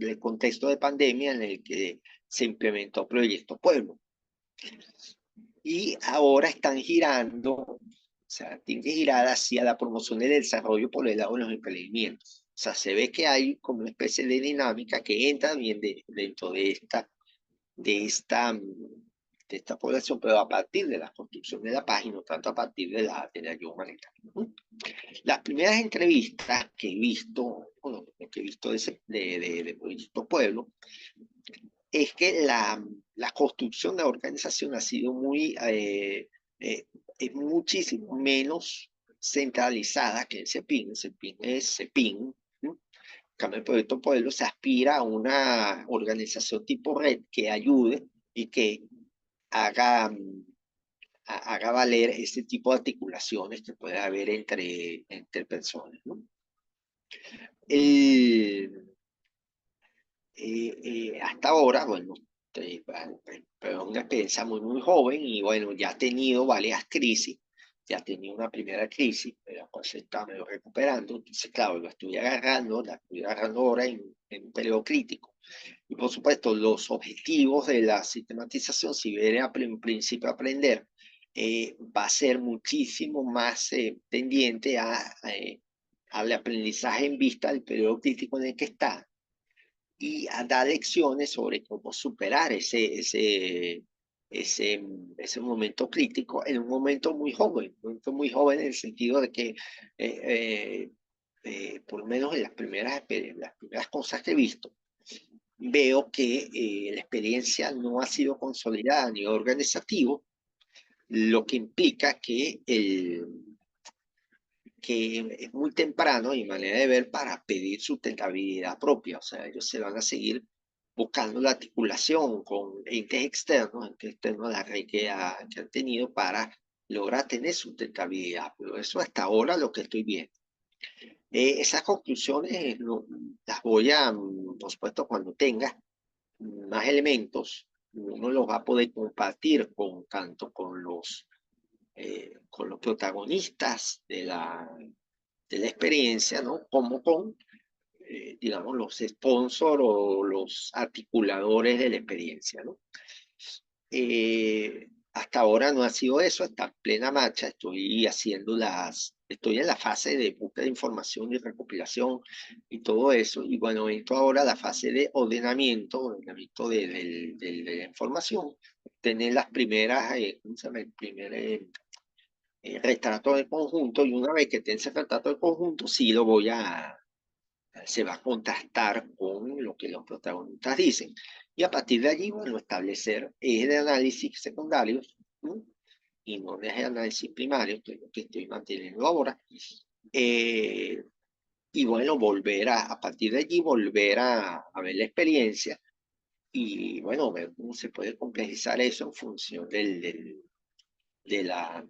el contexto de pandemia en el que se implementó Proyecto Pueblo. Y ahora están girando, o sea, tienen que girar hacia la promoción del desarrollo por el lado de los emprendimientos. O sea, se ve que hay como una especie de dinámica que entra bien dentro de esta, de esta población, pero a partir de la construcción de la página, no tanto a partir de la ayuda humanitaria. Las primeras entrevistas que he visto, bueno, que he visto de Proyecto Pueblo, es que la construcción de la organización ha sido es muchísimo menos centralizada que el CEPIN. El CEPIN es CEPIN. ¿No? En cambio, el Proyecto Pueblo se aspira a una organización tipo red que ayude y que haga, haga valer este tipo de articulaciones que puede haber entre personas. ¿No? El, hasta ahora, bueno, pero una experiencia muy joven y bueno, ya ha tenido varias crisis, ya ha tenido una primera crisis, pero pues se está medio recuperando, entonces claro, la estoy agarrando ahora en un periodo crítico. Y por supuesto, los objetivos de la sistematización, si viene en principio a aprender, va a ser muchísimo más tendiente al aprendizaje en vista del periodo crítico en el que está y a dar lecciones sobre cómo superar ese, ese momento crítico en un momento muy joven en el sentido de que, por lo menos en las primeras cosas que he visto, veo que la experiencia no ha sido consolidada a nivel organizativo, lo que implica que es muy temprano, y manera de ver, para pedir sustentabilidad propia. O sea, ellos se van a seguir buscando la articulación con entes externos a la red que han tenido para lograr tener sustentabilidad. Pero eso hasta ahora lo que estoy viendo. Esas conclusiones las voy a, por supuesto, cuando tenga más elementos, uno los va a poder compartir tanto con los protagonistas de la experiencia, ¿no? Como con, digamos, los sponsors o los articuladores de la experiencia, ¿no? Hasta ahora no ha sido eso, está en plena marcha, estoy en la fase de búsqueda de información y recopilación y todo eso, y bueno, entro ahora a la fase de ordenamiento de la información, tener las primeras, ¿cómo se llama? El primer retrato del conjunto, y una vez que tenga ese retrato del conjunto, sí se va a contrastar con lo que los protagonistas dicen. Y a partir de allí, bueno, establecer ejes de análisis secundarios, ¿no? Y no ejes de análisis primarios, que es lo que estoy manteniendo ahora. Y bueno, a partir de allí, volver a ver la experiencia y bueno, ver cómo se puede complejizar eso en función de la,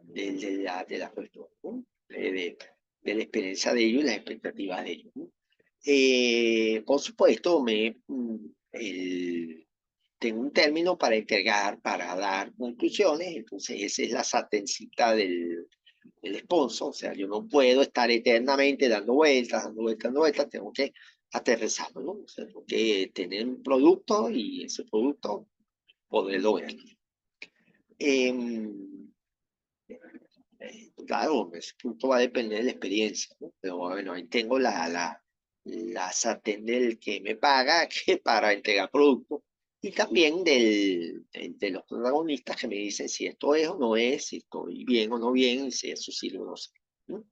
de la cuestión, ¿no? De la experiencia de ellos y las expectativas de ellos, ¿no? Por supuesto, tengo un término para entregar, para dar conclusiones, entonces esa es la sartencita del sponsor, o sea, yo no puedo estar eternamente dando vueltas, tengo que aterrizarlo, ¿no? O sea, tengo que tener un producto y ese producto poderlo ver. Claro, ese punto va a depender de la experiencia, ¿no? Pero bueno, ahí tengo la sartén del que me paga que para entregar productos y también de los protagonistas que me dicen si esto es o no es, si estoy bien o no bien, si eso sirve o no sirve, ¿no?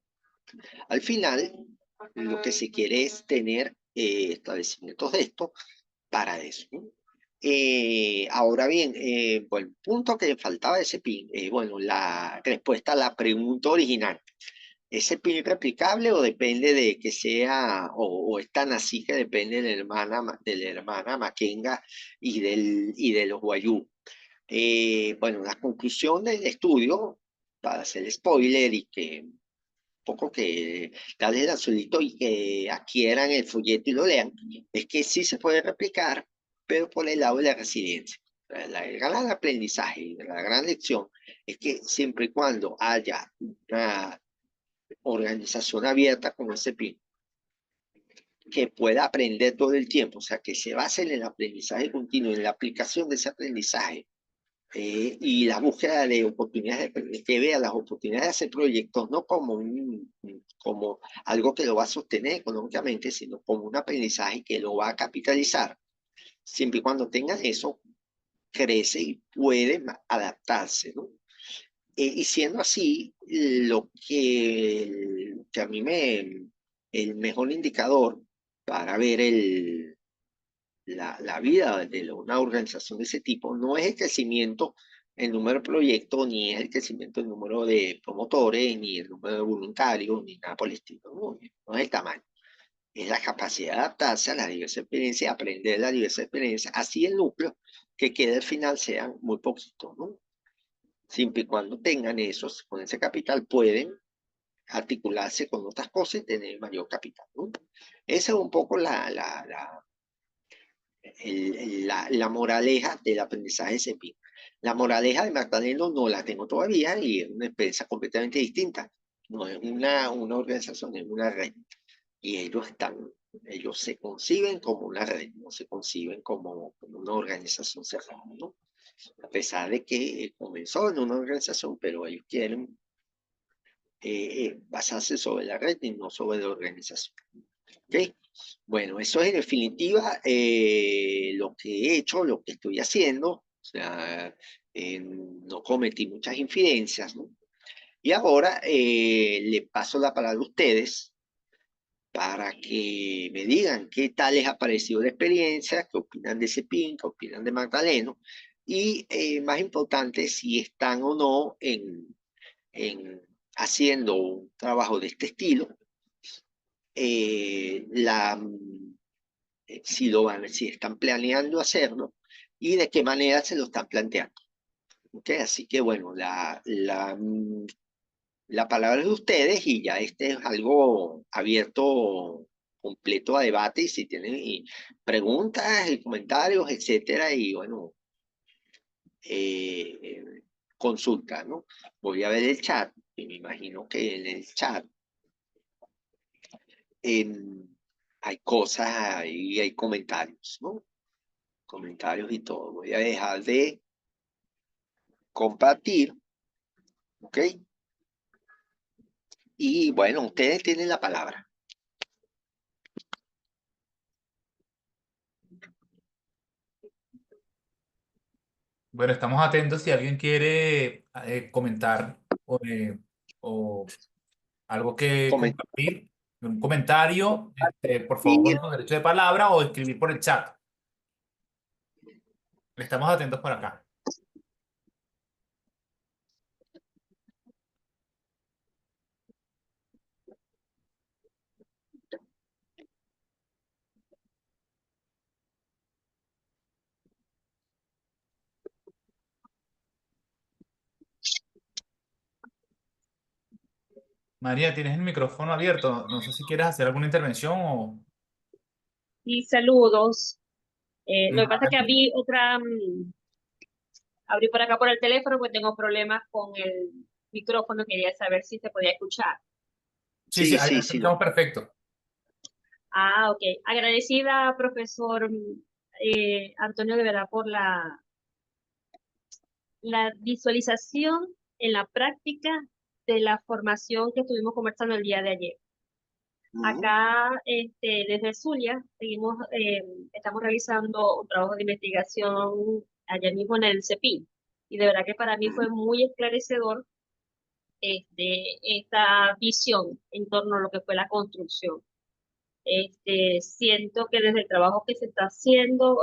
Al final, lo que se quiere es tener establecimientos de esto para eso, ¿no? Ahora bien, bueno, el punto que faltaba de ese PIN, bueno, la respuesta a la pregunta original. ¿Ese PIN replicable o depende de que sea, o es tan así que depende de la hermana Makenga y de los Guayú? Bueno, la conclusión del estudio, para hacer spoiler y que poco que darles el azulito y que adquieran el folleto y lo lean, es que sí se puede replicar, pero por el lado de la resiliencia. El gran aprendizaje, la gran lección es que siempre y cuando haya una organización abierta como ese PIN, que pueda aprender todo el tiempo, o sea, que se base en el aprendizaje continuo, en la aplicación de ese aprendizaje y la búsqueda de oportunidades, que vea las oportunidades de hacer proyectos no como, como algo que lo va a sostener económicamente, sino como un aprendizaje que lo va a capitalizar. Siempre y cuando tengan eso, crece y puede adaptarse, ¿no? Y siendo así, que a mí el mejor indicador para ver la vida de una organización de ese tipo no es el crecimiento en número de proyectos, ni es el crecimiento en número de promotores, ni el número de voluntarios, ni nada por el estilo. No es el tamaño. Es la capacidad de adaptarse a la diversa experiencia, aprender la diversa experiencia, así el núcleo que quede al final sean muy poquitos, ¿no? Siempre y cuando tengan esos, con ese capital pueden articularse con otras cosas y tener mayor capital, ¿no? Esa es un poco la moraleja del aprendizaje de CEPIN. La moraleja de Magdaleno no la tengo todavía y es una empresa completamente distinta. No es una organización, es una red. Y ellos se conciben como una red, no se conciben como una organización cerrada, ¿no? A pesar de que comenzó en una organización, pero ellos quieren basarse sobre la red y no sobre la organización. ¿Okay? Bueno, eso es en definitiva lo que he hecho, lo que estoy haciendo. O sea, no cometí muchas infidencias, ¿no? Y ahora le paso la palabra a ustedes para que me digan qué tal les ha parecido la experiencia, qué opinan de ese PIN, qué opinan de Magdaleno, y más importante, si están o no en haciendo un trabajo de este estilo, eh, la, si están planeando hacerlo y de qué manera se lo están planteando. ¿Okay? Así que bueno, la palabra es de ustedes y ya este es algo abierto, completo a debate y si tienen preguntas y comentarios, etcétera, y bueno, consulta, ¿no? Voy a ver el chat y me imagino que en el chat hay cosas ahí, hay comentarios, ¿no? Comentarios y todo. Voy a dejar de compartir, ¿ok? Y bueno, ustedes tienen la palabra. Bueno, estamos atentos si alguien quiere comentar o algo que compartir, un comentario, por favor, con derecho de palabra o escribir por el chat. Estamos atentos por acá. María, tienes el micrófono abierto. No sé si quieres hacer alguna intervención o... Y saludos. Lo que pasa es que abrí por acá por el teléfono porque tengo problemas con el micrófono. Quería saber si se podía escuchar. Sí, ahí estamos perfecto. Ah, ok. Agradecida, profesor Antonio, de verdad, la visualización en la práctica de la formación que estuvimos conversando el día de ayer. Acá, desde Zulia, estamos realizando un trabajo de investigación allá mismo en el CEPIN. Y de verdad que para mí fue muy esclarecedor esta visión en torno a lo que fue la construcción. Siento que desde el trabajo que se está haciendo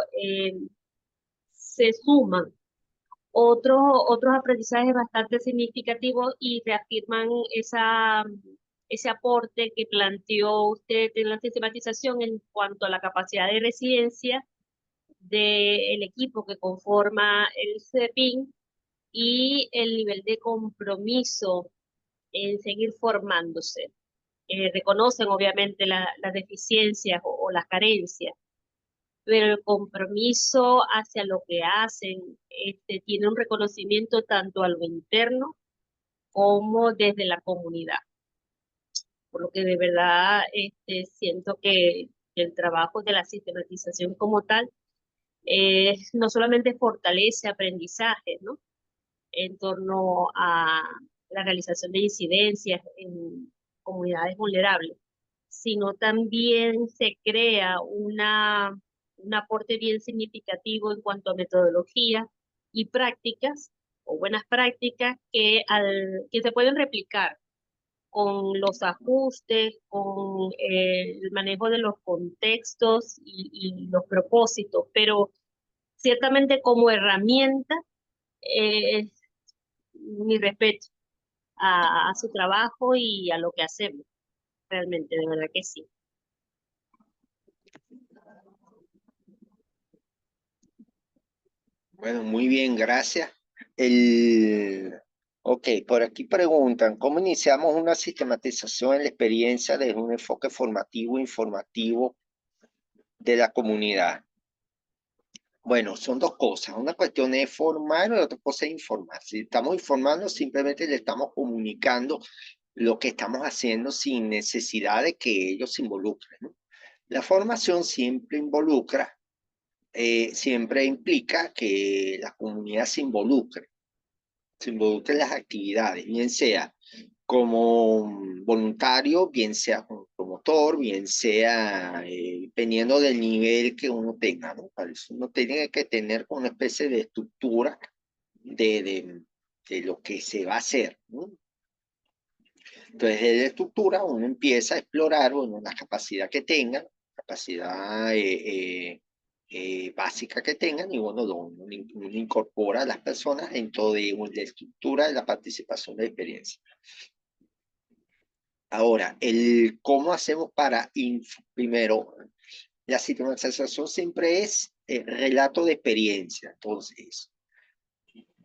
se suman otros aprendizajes bastante significativos y reafirman ese aporte que planteó usted en la sistematización en cuanto a la capacidad de resiliencia del equipo que conforma el CEPIN y el nivel de compromiso en seguir formándose. Reconocen obviamente las deficiencias o las carencias, pero el compromiso hacia lo que hacen tiene un reconocimiento tanto a lo interno como desde la comunidad. Por lo que de verdad siento que el trabajo de la sistematización como tal no solamente fortalece aprendizajes, ¿no?, en torno a la realización de incidencias en comunidades vulnerables, sino también se crea un aporte bien significativo en cuanto a metodología y prácticas o buenas prácticas que se pueden replicar con los ajustes, con el manejo de los contextos y los propósitos, pero ciertamente como herramienta, mi respeto a su trabajo y a lo que hacemos, realmente, de verdad que sí. Bueno, muy bien, gracias. Ok, por aquí preguntan, ¿cómo iniciamos una sistematización en la experiencia desde un enfoque formativo e informativo de la comunidad? Bueno, son dos cosas. Una cuestión es formar y la otra cosa es informar. Si estamos informando, simplemente le estamos comunicando lo que estamos haciendo sin necesidad de que ellos se involucren, ¿no? La formación siempre involucra, siempre implica que la comunidad se involucre en las actividades, bien sea como voluntario, bien sea como promotor, bien sea dependiendo del nivel que uno tenga, ¿no? Para eso uno tiene que tener una especie de estructura de lo que se va a hacer, ¿no? Entonces, desde la estructura uno empieza a explorar, bueno, la capacidad que tengan, capacidad básica que tengan, y bueno, uno incorpora a las personas dentro de la estructura de la participación de experiencia. Ahora, cómo hacemos para, primero, la sistematización siempre es relato de experiencia, entonces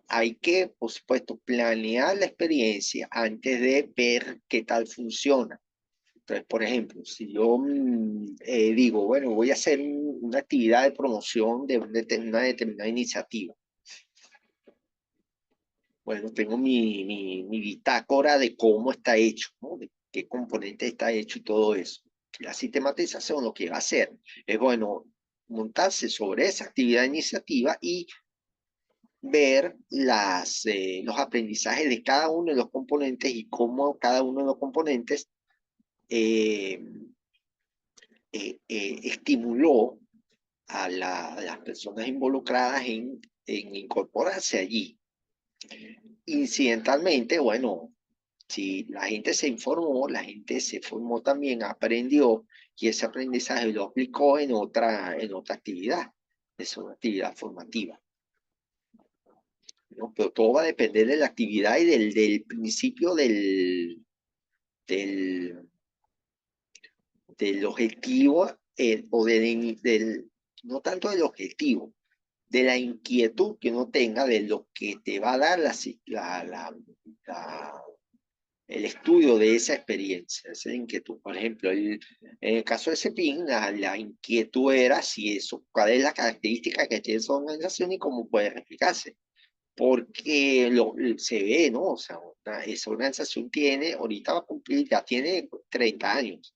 hay que, por supuesto, planear la experiencia antes de ver qué tal funciona. Entonces, por ejemplo, si yo digo, bueno, voy a hacer una actividad de promoción de una determinada iniciativa. Bueno, tengo mi bitácora de cómo está hecho, ¿no? De qué componente está hecho y todo eso. La sistematización lo que va a hacer es, bueno, montarse sobre esa actividad iniciativa y ver los aprendizajes de cada uno de los componentes y cómo cada uno de los componentes estimuló a las personas involucradas en incorporarse allí. Incidentalmente, bueno, si la gente se informó, la gente se formó también, aprendió, y ese aprendizaje lo aplicó en otra actividad. Es una actividad formativa, ¿no? Pero todo va a depender de la actividad y del principio del objetivo, o no tanto del objetivo, de la inquietud que uno tenga de lo que te va a dar el estudio de esa experiencia, esa inquietud. Por ejemplo, en el caso de CEPIN, la inquietud era cuál es la característica que tiene esa organización y cómo puede replicarse. Porque se ve, ¿no? O sea, esa organización ahorita va a cumplir, ya tiene 30 años.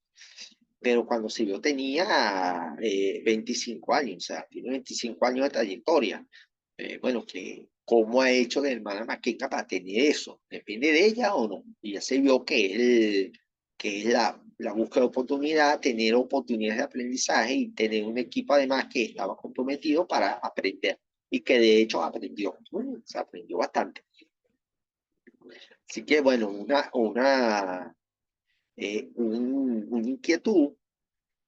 Pero cuando se vio tenía 25 años, o sea, tiene 25 años de trayectoria. Bueno, que cómo ha hecho la hermana Maquena para tener eso. ¿Depende de ella o no? Y ya se vio que es la búsqueda de oportunidad, tener oportunidades de aprendizaje y tener un equipo además que estaba comprometido para aprender y que de hecho aprendió, se aprendió bastante. Así que bueno, una inquietud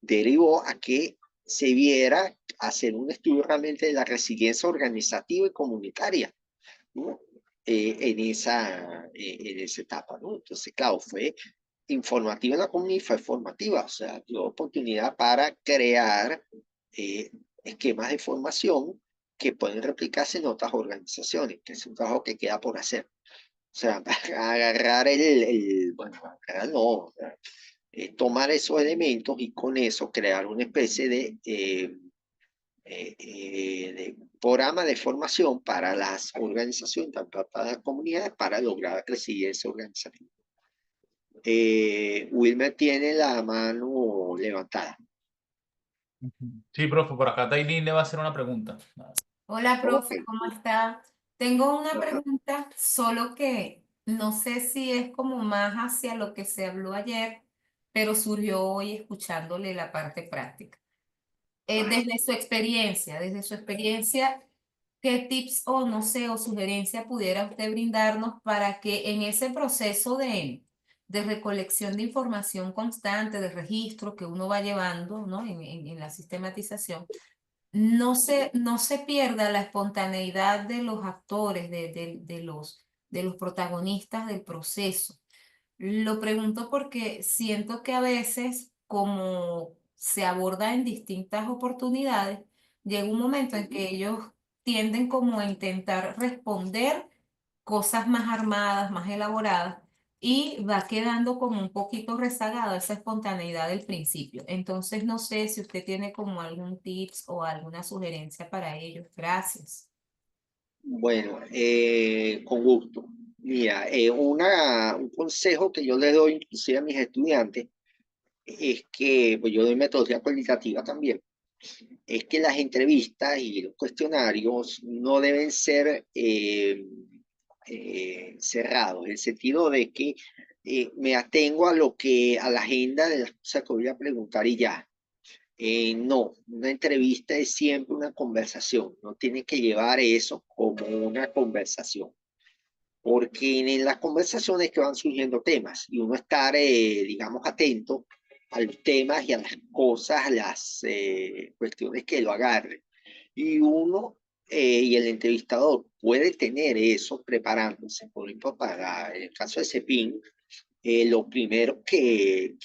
derivó a que se viera hacer un estudio realmente de la resiliencia organizativa y comunitaria, ¿no? En esa etapa, ¿no? Entonces, claro, fue informativa en la comunidad y fue formativa, o sea, dio oportunidad para crear esquemas de formación que pueden replicarse en otras organizaciones, que es un trabajo que queda por hacer. O sea, agarrar bueno, agarrar no, o sea, tomar esos elementos y con eso crear una especie de programa de formación para las organizaciones, tanto para las comunidades, para lograr resiliencia organizativa. Wilmer tiene la mano levantada. Sí, profe, por acá Tailín le va a hacer una pregunta. Hola, profe, Ok. ¿cómo está? Tengo una pregunta, solo que no sé si es como más hacia lo que se habló ayer, pero surgió hoy escuchándole la parte práctica. Desde su experiencia, ¿qué tips o no sé, o sugerencia pudiera usted brindarnos para que en ese proceso de recolección de información constante, de registro que uno va llevando, ¿no? En la sistematización, no se pierda la espontaneidad de los actores, de los protagonistas del proceso? Lo pregunto porque siento que a veces, como se aborda en distintas oportunidades, llega un momento en que ellos tienden como a intentar responder cosas más armadas, más elaboradas, y va quedando como un poquito rezagada esa espontaneidad del principio. Entonces, no sé si usted tiene como algún tips o alguna sugerencia para ellos. Gracias. Bueno, con gusto. Mira, un consejo que yo le doy inclusive a mis estudiantes es que, pues yo doy metodología cualitativa también, es que las entrevistas y los cuestionarios no deben ser cerrados, en el sentido de que me atengo a la agenda de las cosas que voy a preguntar y ya. No, una entrevista es siempre una conversación, no tiene que llevar eso como una conversación, porque en las conversaciones que van surgiendo temas y uno estar, digamos, atento a los temas y a las cosas, a las cuestiones que lo agarren. Y uno y el entrevistador puede tener eso preparándose, por ejemplo, para el caso de CEPIN, lo primero que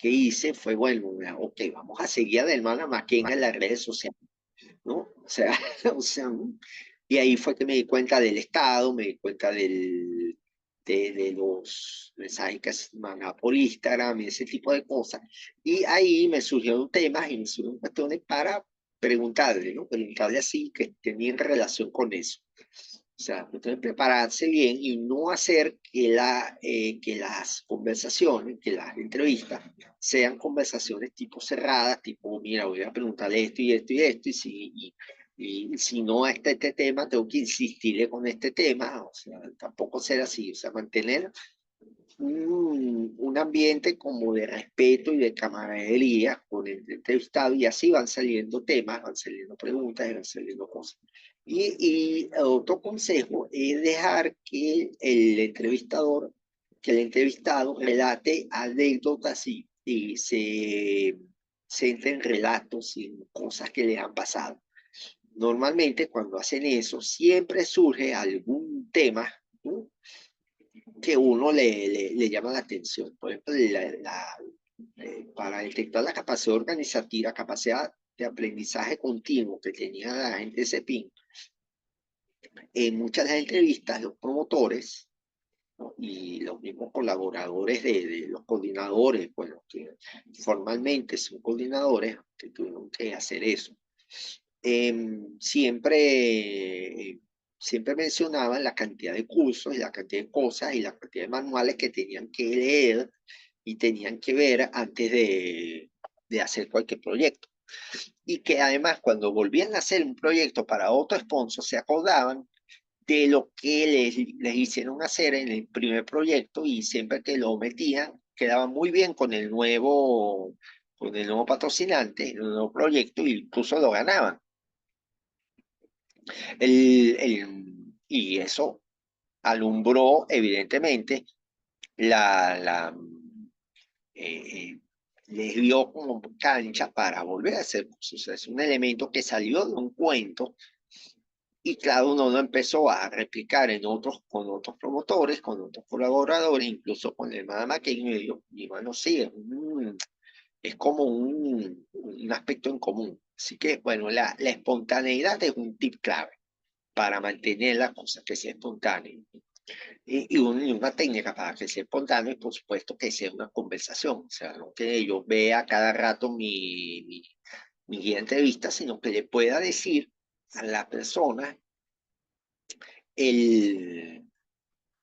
hice fue, bueno, ok, vamos a seguir a la hermana Maquena en las redes sociales, ¿no? O sea, o sea, y ahí fue que me di cuenta del Estado, me di cuenta de los mensajes que se mandan por Instagram y ese tipo de cosas. Y ahí me surgieron temas y me surgieron cuestiones para preguntarle, ¿no? Preguntarle así que tenían relación con eso. O sea, entonces prepararse bien y no hacer que las conversaciones, que las entrevistas sean conversaciones tipo cerradas, tipo, mira, voy a preguntarle esto y esto y esto, y si no está este tema, tengo que insistirle con este tema, o sea, tampoco ser así, o sea, mantener un ambiente como de respeto y de camaradería con el entrevistado y así van saliendo temas, van saliendo preguntas y van saliendo cosas. Y otro consejo es dejar que el entrevistador, que el entrevistado relate anécdotas y se centre en relatos y en cosas que le han pasado. Normalmente cuando hacen eso siempre surge algún tema, ¿no?, que uno le llama la atención. Por ejemplo, para detectar la capacidad organizativa, la capacidad de aprendizaje continuo que tenía la gente de CEPIN, en muchas de las entrevistas, los promotores, ¿no?, y los mismos colaboradores de los coordinadores, bueno, que formalmente son coordinadores, que tuvieron que hacer eso, siempre mencionaban la cantidad de cursos y la cantidad de cosas y la cantidad de manuales que tenían que leer y tenían que ver antes de hacer cualquier proyecto. Y que además cuando volvían a hacer un proyecto para otro sponsor, se acordaban de lo que les hicieron hacer en el primer proyecto y siempre que lo metían, quedaba muy bien con el nuevo patrocinante, el nuevo proyecto, e incluso lo ganaban. Y eso alumbró, evidentemente, les dio como cancha para volver a hacer cosas. Es un elemento que salió de un cuento y claro, uno lo empezó a replicar con otros promotores, con otros colaboradores, incluso con el Madama King, y bueno, sí, es como un aspecto en común. Así que, bueno, la espontaneidad es un tip clave para mantener la cosa que sea espontánea. Y una técnica para que sea espontáneo, y por supuesto que sea una conversación. O sea, no que yo vea cada rato mi guía de entrevista, sino que le pueda decir a la persona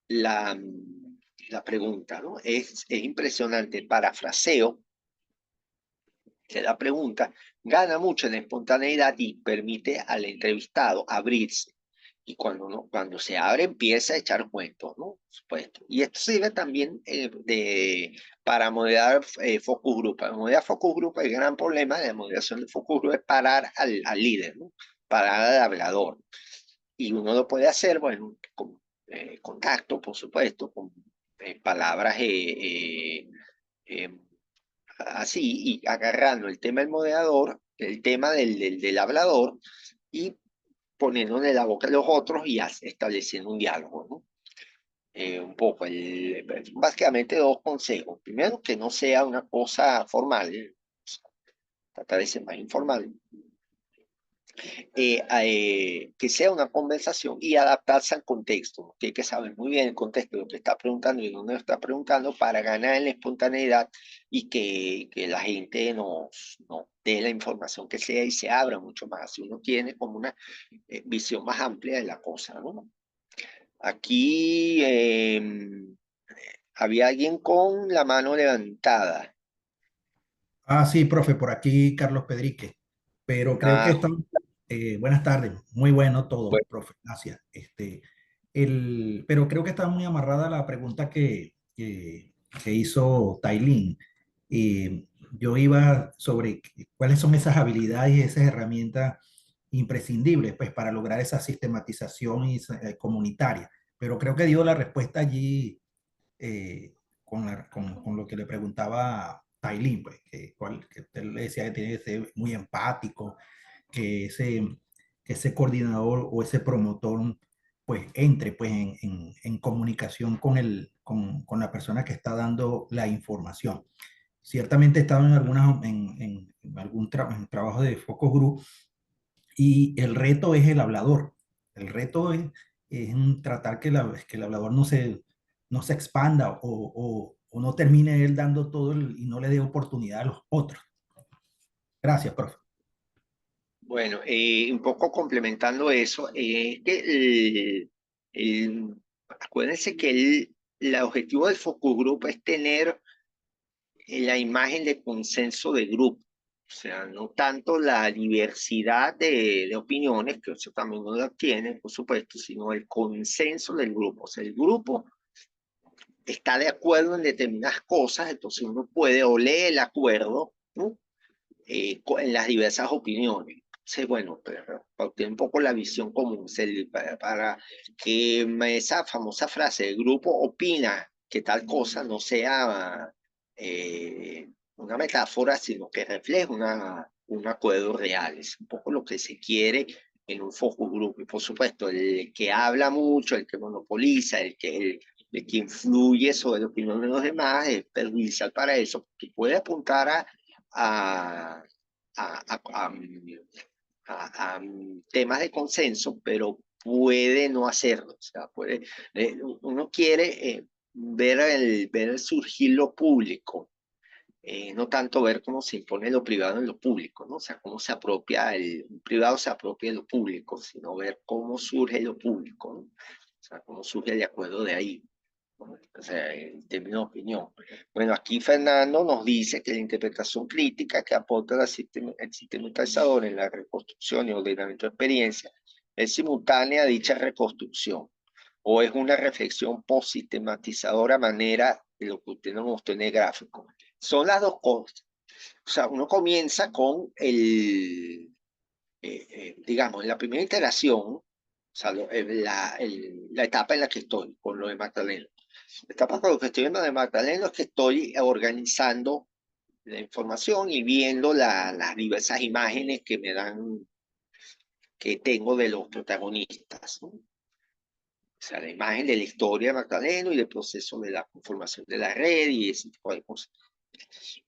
la pregunta, ¿no? Es impresionante el parafraseo de la pregunta, gana mucho en espontaneidad y permite al entrevistado abrirse. Y cuando se abre, empieza a echar cuentos, ¿no? Por supuesto. Y esto sirve también para moderar focus group. Para moderar focus group, el gran problema de la moderación de focus group es parar al líder, ¿no? Parar al hablador. Y uno lo puede hacer, bueno, con contacto, por supuesto, con palabras así, y agarrando el tema del moderador, el tema del hablador, y poniéndole en la boca a los otros y estableciendo un diálogo, ¿no? Un poco, básicamente dos consejos. Primero, que no sea una cosa formal, tratar de ser más informal. Que sea una conversación y adaptarse al contexto, que hay que saber muy bien el contexto de lo que está preguntando y dónde está preguntando para ganar en la espontaneidad y que la gente nos dé la información que sea y se abra mucho más. Si uno tiene como una visión más amplia de la cosa, ¿no? Aquí había alguien con la mano levantada. Ah, sí, profe, por aquí Carlos Pedrique, pero creo que Ah, está, buenas tardes, muy bueno todo, bueno, profe, gracias. Pero creo que está muy amarrada la pregunta que hizo Tailín. Yo iba sobre cuáles son esas habilidades y esas herramientas imprescindibles pues, para lograr esa sistematización comunitaria, pero creo que dio la respuesta allí con lo que le preguntaba Tailín, pues, que usted le decía que tiene que ser muy empático, que ese coordinador o ese promotor pues entre pues en comunicación con la persona que está dando la información. Ciertamente he estado en algún trabajo de focus group y el reto es el hablador. El reto es tratar que que el hablador no se expanda o no termine él dando todo y no le dé oportunidad a los otros. Gracias, profe. bueno, un poco complementando eso, acuérdense que el objetivo del focus group es tener la imagen de consenso de grupo, o sea, no tanto la diversidad de opiniones, que eso también uno la tiene, por supuesto, sino el consenso del grupo. O sea, el grupo está de acuerdo en determinadas cosas, entonces uno puede oler el acuerdo, ¿no? En las diversas opiniones. Entonces, bueno, para obtener un poco la visión común, para que esa famosa frase, el grupo opina que tal cosa no sea una metáfora, sino que refleje un acuerdo real. Es un poco lo que se quiere en un focus group. Y por supuesto, el que habla mucho, el que monopoliza, el que influye sobre la opinión de los demás, es perjudicial para eso, porque puede apuntar a, a, a, a temas de consenso, pero puede no hacerlo. O sea, uno quiere ver surgir lo público, no tanto ver cómo se impone lo privado en lo público, ¿no? O sea, cómo se apropia el privado se apropia de lo público, sino ver cómo surge lo público, ¿no? O sea, cómo surge de acuerdo de ahí. O sea, en términos de opinión. Bueno, aquí Fernando nos dice que la interpretación crítica que aporta el sistematizador en la reconstrucción y ordenamiento de experiencia es simultánea a dicha reconstrucción, o es una reflexión post-sistematizadora a manera de lo que usted nos mostró en el gráfico. Son las dos cosas. O sea, uno comienza con digamos, en la primera iteración, o sea, la etapa en la que estoy, con lo de Magdalena. La etapa con lo que estoy viendo de Magdalena es que estoy organizando la información y viendo las diversas imágenes que me dan, que tengo de los protagonistas, ¿no? O sea, la imagen de la historia de Magdaleno y del proceso de la conformación de la red y ese tipo de cosas.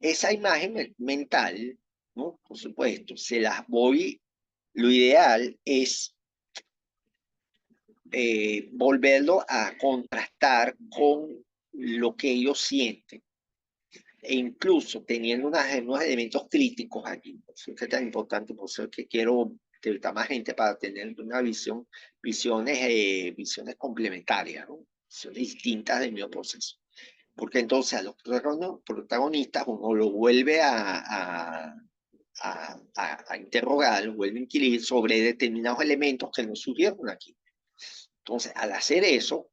Esa imagen mental, ¿no? Por supuesto, se las voy, lo ideal es volverlo a contrastar con lo que ellos sienten. E incluso teniendo unos elementos críticos aquí. Por eso es que es tan importante, por eso es que quiero entrevistar más gente para tener una visiones complementarias, ¿no? Visiones distintas del mismo proceso. Porque entonces a los protagonistas uno lo vuelve a interrogar, lo vuelve a inquirir sobre determinados elementos que nos surgieron aquí. Entonces, al hacer eso,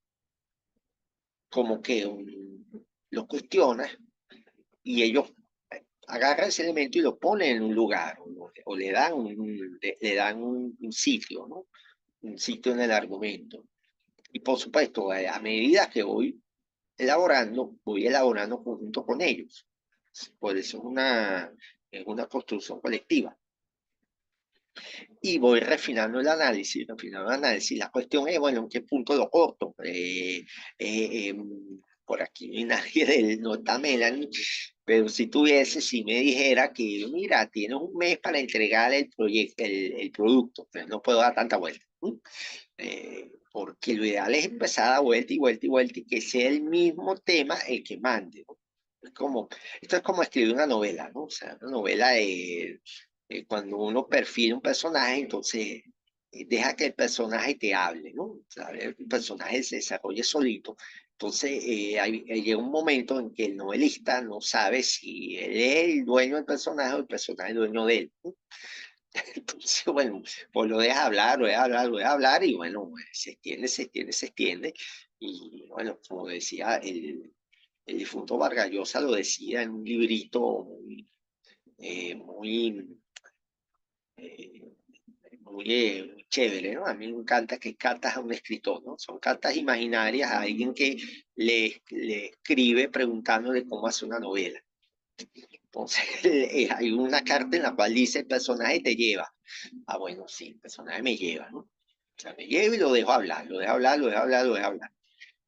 como que lo cuestionas y ellos agarran ese elemento y lo ponen en un lugar o le dan un sitio, ¿no? Un sitio en el argumento. Y por supuesto, a medida que voy elaborando conjunto con ellos. Por eso es una construcción colectiva. Y voy refinando el análisis, La cuestión es, bueno, ¿en qué punto lo corto? Por aquí no hay nadie no está Melanie, pero si me dijera que, mira, tienes un mes para entregar el proyecto, el producto, pero no puedo dar tanta vuelta. Porque lo ideal es empezar a dar vuelta y vuelta y vuelta y que sea el mismo tema el que mande, ¿no? Esto es como escribir una novela, ¿no? O sea, una novela cuando uno perfila un personaje, entonces deja que el personaje te hable, ¿no? O sea, el personaje se desarrolle solito. Entonces, llega un momento en que el novelista no sabe si él es el dueño del personaje o el personaje es el dueño de él, ¿no? Entonces, bueno, pues lo deja hablar, lo deja hablar y bueno, pues, se extiende. Y bueno, como decía, el difunto Vargas Llosa lo decía en un librito muy, eh, muy chévere, ¿no? A mí me encanta que cartas a un escritor, ¿no? Son cartas imaginarias a alguien que le escribe preguntándole cómo hace una novela. Entonces, hay una carta en la cual dice, el personaje te lleva. Ah, bueno, sí, el personaje me lleva, ¿no? O sea, me lleva y lo dejo hablar, lo dejo hablar, lo dejo hablar, lo dejo hablar.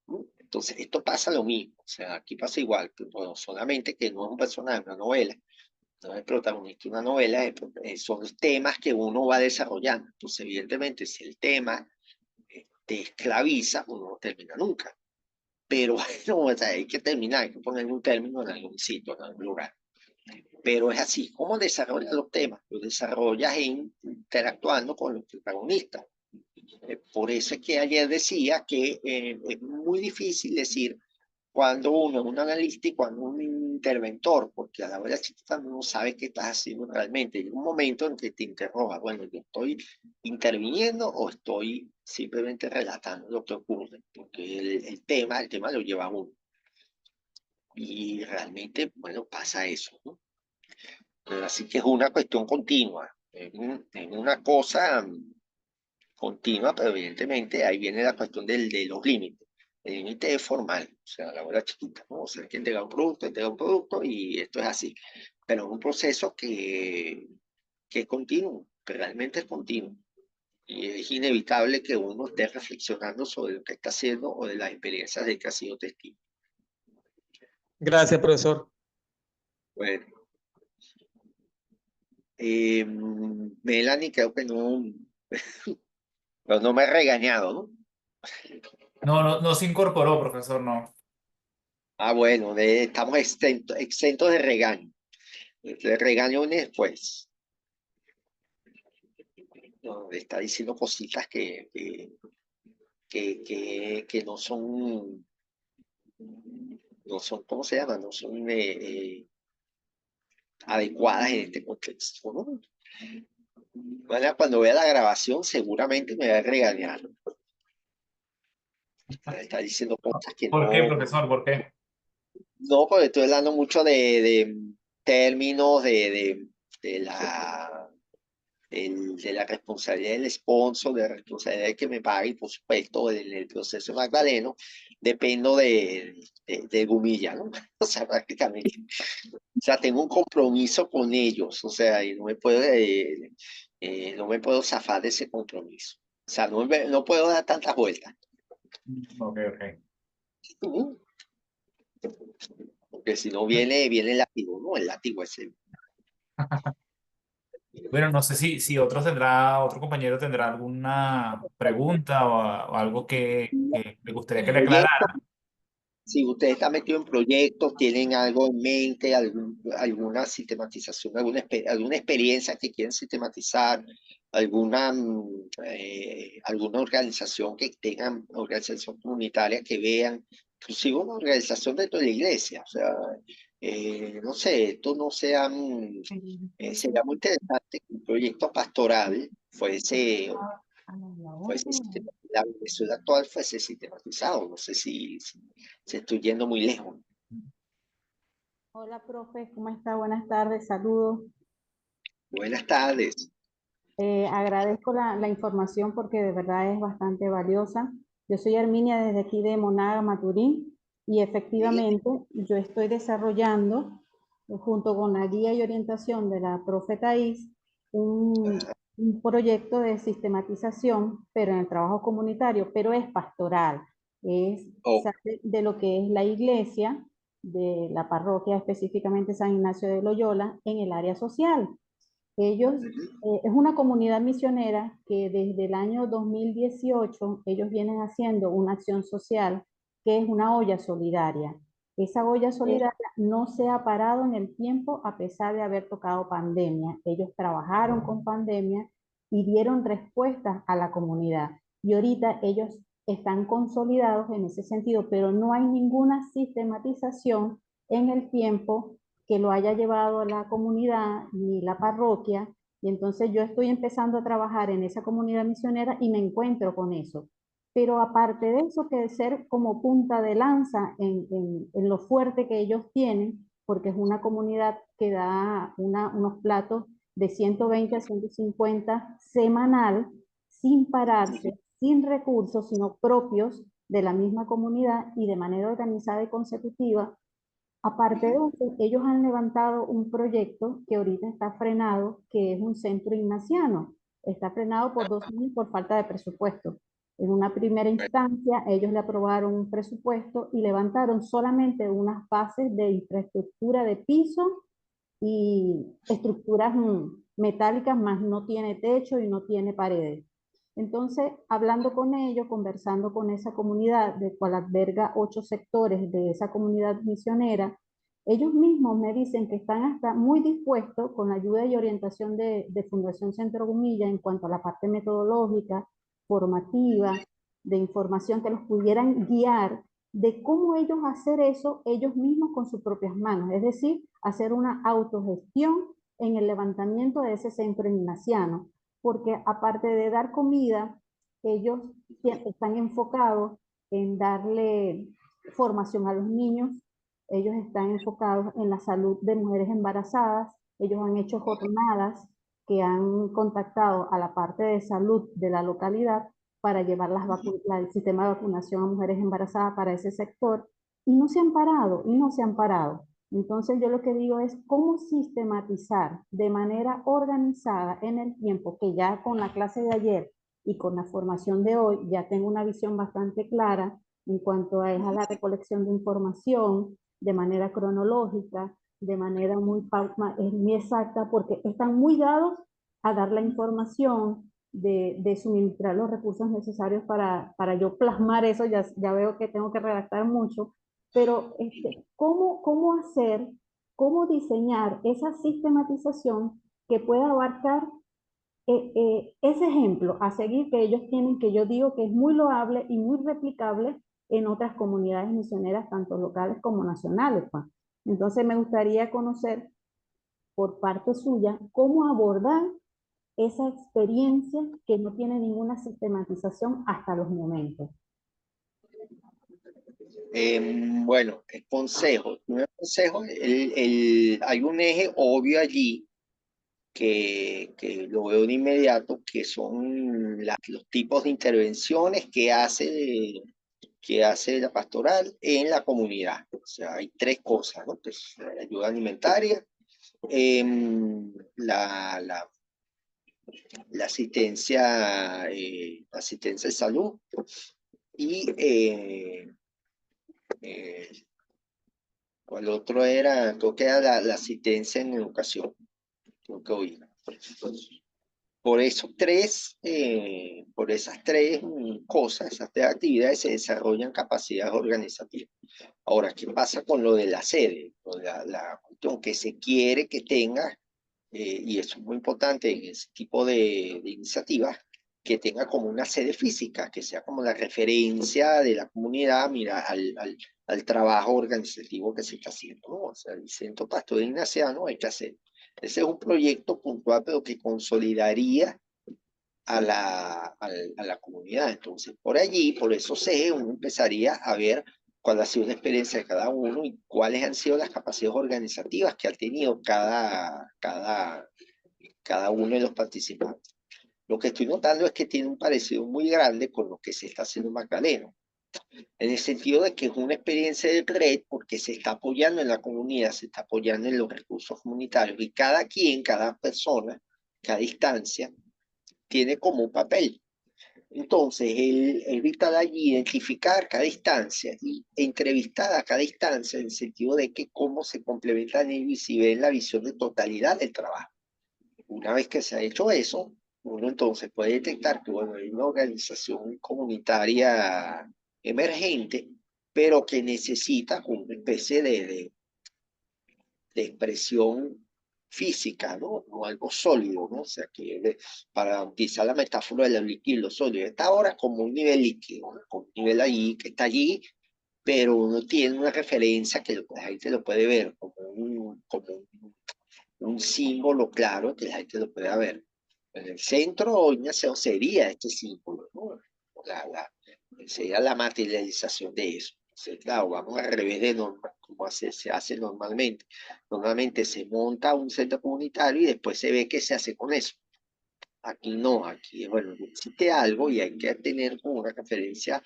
¿No? Entonces, esto pasa lo mismo. O sea, aquí pasa igual, que, bueno, solamente que no es un personaje, es una novela. No es el protagonista de una novela, son los temas que uno va desarrollando. Entonces, evidentemente, si el tema te esclaviza, uno no termina nunca. Pero bueno, o sea, hay que terminar, hay que poner un término en algún sitio, en algún lugar. Pero es así. ¿Cómo desarrollas los temas? Los desarrollas interactuando con los protagonistas. Por eso es que ayer decía que es muy difícil decir cuando uno es un analista y cuando un interventor, porque a la hora chiquita no sabes qué estás haciendo realmente. Hay un momento en que te interroga, bueno, ¿yo estoy interviniendo o estoy simplemente relatando lo que ocurre? Porque el tema lo lleva a uno. Y realmente, bueno, pasa eso, ¿no? Pero así que es una cuestión continua, es una cosa continua, pero evidentemente ahí viene la cuestión de los límites. El límite es formal, o sea, la bola chiquita, ¿no? O sea, que entrega un producto y esto es así. Pero es un proceso que es continuo, que realmente es continuo. Y es inevitable que uno esté reflexionando sobre lo que está haciendo o de las experiencias de que ha sido testigo. Gracias, profesor. Bueno, Melanie creo que no, pero no me ha regañado, ¿no? No se incorporó, profesor, no. Ah, bueno, estamos exentos de regaño. El regaño viene después. No, está diciendo cositas que no son no son, ¿cómo se llama? No son adecuadas en este contexto, ¿no? Bueno, cuando vea la grabación seguramente me va a regañar. Está diciendo cosas que ¿Por qué, no, profesor? ¿Por qué? no, porque estoy hablando mucho de términos de la, de la responsabilidad del sponsor, de la responsabilidad del que me pague y por supuesto en el proceso Magdaleno dependo de Gumilla, ¿no? O sea, prácticamente. O sea, tengo un compromiso con ellos, o sea, y no me puedo zafar de ese compromiso. O sea, no puedo dar tantas vueltas. Ok, ok. Porque si no viene el látigo, ¿no? El látigo es el... Bueno, no sé si otro compañero tendrá alguna pregunta o algo que le gustaría que le Proyecto, aclarara. si ustedes están metidos en proyectos, tienen algo en mente, alguna sistematización, alguna experiencia que quieren sistematizar, alguna organización que tengan, organización comunitaria que vean, inclusive una organización dentro de la iglesia, o sea, no sé, esto no sea, sería muy interesante que un proyecto pastoral la Venezuela actual fuese sistematizado. No sé si estoy yendo muy lejos. Hola, profe, ¿cómo está? Buenas tardes, saludos. Buenas tardes. Agradezco la información porque de verdad es bastante valiosa. Yo soy Herminia desde aquí de Monaga, Maturín, y efectivamente yo estoy desarrollando, junto con la guía y orientación de la profe Thais, un proyecto de sistematización, pero en el trabajo comunitario, pero es pastoral, Oh, sale de lo que es la iglesia, de la parroquia específicamente San Ignacio de Loyola, en el área social. Ellos, es una comunidad misionera que desde el año 2018 ellos vienen haciendo una acción social que es una olla solidaria. Esa olla solidaria no se ha parado en el tiempo a pesar de haber tocado pandemia. Ellos trabajaron con pandemia y dieron respuestas a la comunidad. Y ahorita ellos están consolidados en ese sentido, pero no hay ninguna sistematización en el tiempo que lo haya llevado a la comunidad ni la parroquia. Y entonces yo estoy empezando a trabajar en esa comunidad misionera y me encuentro con eso. Pero aparte de eso, que ser como punta de lanza en lo fuerte que ellos tienen, porque es una comunidad que da unos platos de 120 a 150 semanal, sin pararse, sin recursos, sino propios de la misma comunidad y de manera organizada y consecutiva. Aparte de eso, ellos han levantado un proyecto que ahorita está frenado, que es un centro ignaciano. Está frenado por 2 años por falta de presupuesto. En una primera instancia, ellos le aprobaron un presupuesto y levantaron solamente unas bases de infraestructura de piso y estructuras metálicas, más no tiene techo y no tiene paredes. Entonces, hablando con ellos, conversando con esa comunidad, de cual alberga 8 sectores de esa comunidad misionera, ellos mismos me dicen que están hasta muy dispuestos con la ayuda y orientación de Fundación Centro Gumilla en cuanto a la parte metodológica, formativa, de información que los pudieran guiar de cómo ellos hacer eso ellos mismos con sus propias manos, es decir, hacer una autogestión en el levantamiento de ese centro ignaciano, porque aparte de dar comida, ellos están enfocados en darle formación a los niños, ellos están enfocados en la salud de mujeres embarazadas, ellos han hecho jornadas que han contactado a la parte de salud de la localidad para llevar el sistema de vacunación a mujeres embarazadas para ese sector, y no se han parado, y no se han parado. Entonces yo lo que digo es cómo sistematizar de manera organizada en el tiempo, que ya con la clase de ayer y con la formación de hoy ya tengo una visión bastante clara en cuanto a la recolección de información de manera cronológica, de manera muy exacta, porque están muy dados a dar la información, de suministrar los recursos necesarios para yo plasmar eso. Ya veo que tengo que redactar mucho, pero ¿cómo hacer, cómo diseñar esa sistematización que pueda abarcar ese ejemplo a seguir que ellos tienen, que yo digo que es muy loable y muy replicable en otras comunidades misioneras, tanto locales como nacionales, pues. Entonces me gustaría conocer por parte suya cómo abordar esa experiencia que no tiene ninguna sistematización hasta los momentos. Bueno, el consejo. Primer consejo, hay un eje obvio allí que lo veo de inmediato, que son los tipos de intervenciones que hace la pastoral en la comunidad. O sea, hay tres cosas, ¿no? Pues, la ayuda alimentaria, la asistencia de salud y el otro era, creo que era la asistencia en educación, creo que oí. Por esas tres cosas, esas tres actividades se desarrollan capacidades organizativas. Ahora, ¿qué pasa con lo de la sede? La cuestión que se quiere que tenga, y eso es muy importante en ese tipo de iniciativas, que tenga como una sede física, que sea como la referencia de la comunidad, mira, al trabajo organizativo que se está haciendo, ¿no? O sea, el Centro Pastoral Ignaciano hay que hacer. Ese es un proyecto puntual, pero que consolidaría a la comunidad. Entonces, por allí, por eso uno empezaría a ver cuál ha sido la experiencia de cada uno y cuáles han sido las capacidades organizativas que ha tenido cada uno de los participantes. Lo que estoy notando es que tiene un parecido muy grande con lo que se está haciendo en Magdalena, en el sentido de que es una experiencia de red porque se está apoyando en la comunidad, se está apoyando en los recursos comunitarios y cada quien, cada persona, cada instancia, tiene como un papel. Entonces, él evita de allí identificar cada instancia y entrevistar a cada instancia en el sentido de que cómo se complementan y si ven la visión de totalidad del trabajo. Una vez que se ha hecho eso, uno entonces puede detectar que, bueno, hay una organización comunitaria emergente, pero que necesita una especie de expresión física, ¿no? No algo sólido, ¿no? O sea, que para utilizar la metáfora del líquido sólido, está ahora como un nivel líquido, ¿no? Como un nivel ahí, que está allí, pero uno tiene una referencia que la gente lo puede ver como un símbolo claro que la gente lo pueda ver. En el centro, Ignacio, sería este símbolo, ¿no? Sería la materialización de eso. Entonces, claro, vamos al revés de normal, como se hace normalmente. Normalmente se monta un centro comunitario y después se ve qué se hace con eso. Aquí no, aquí, bueno, existe algo y hay que tener como una referencia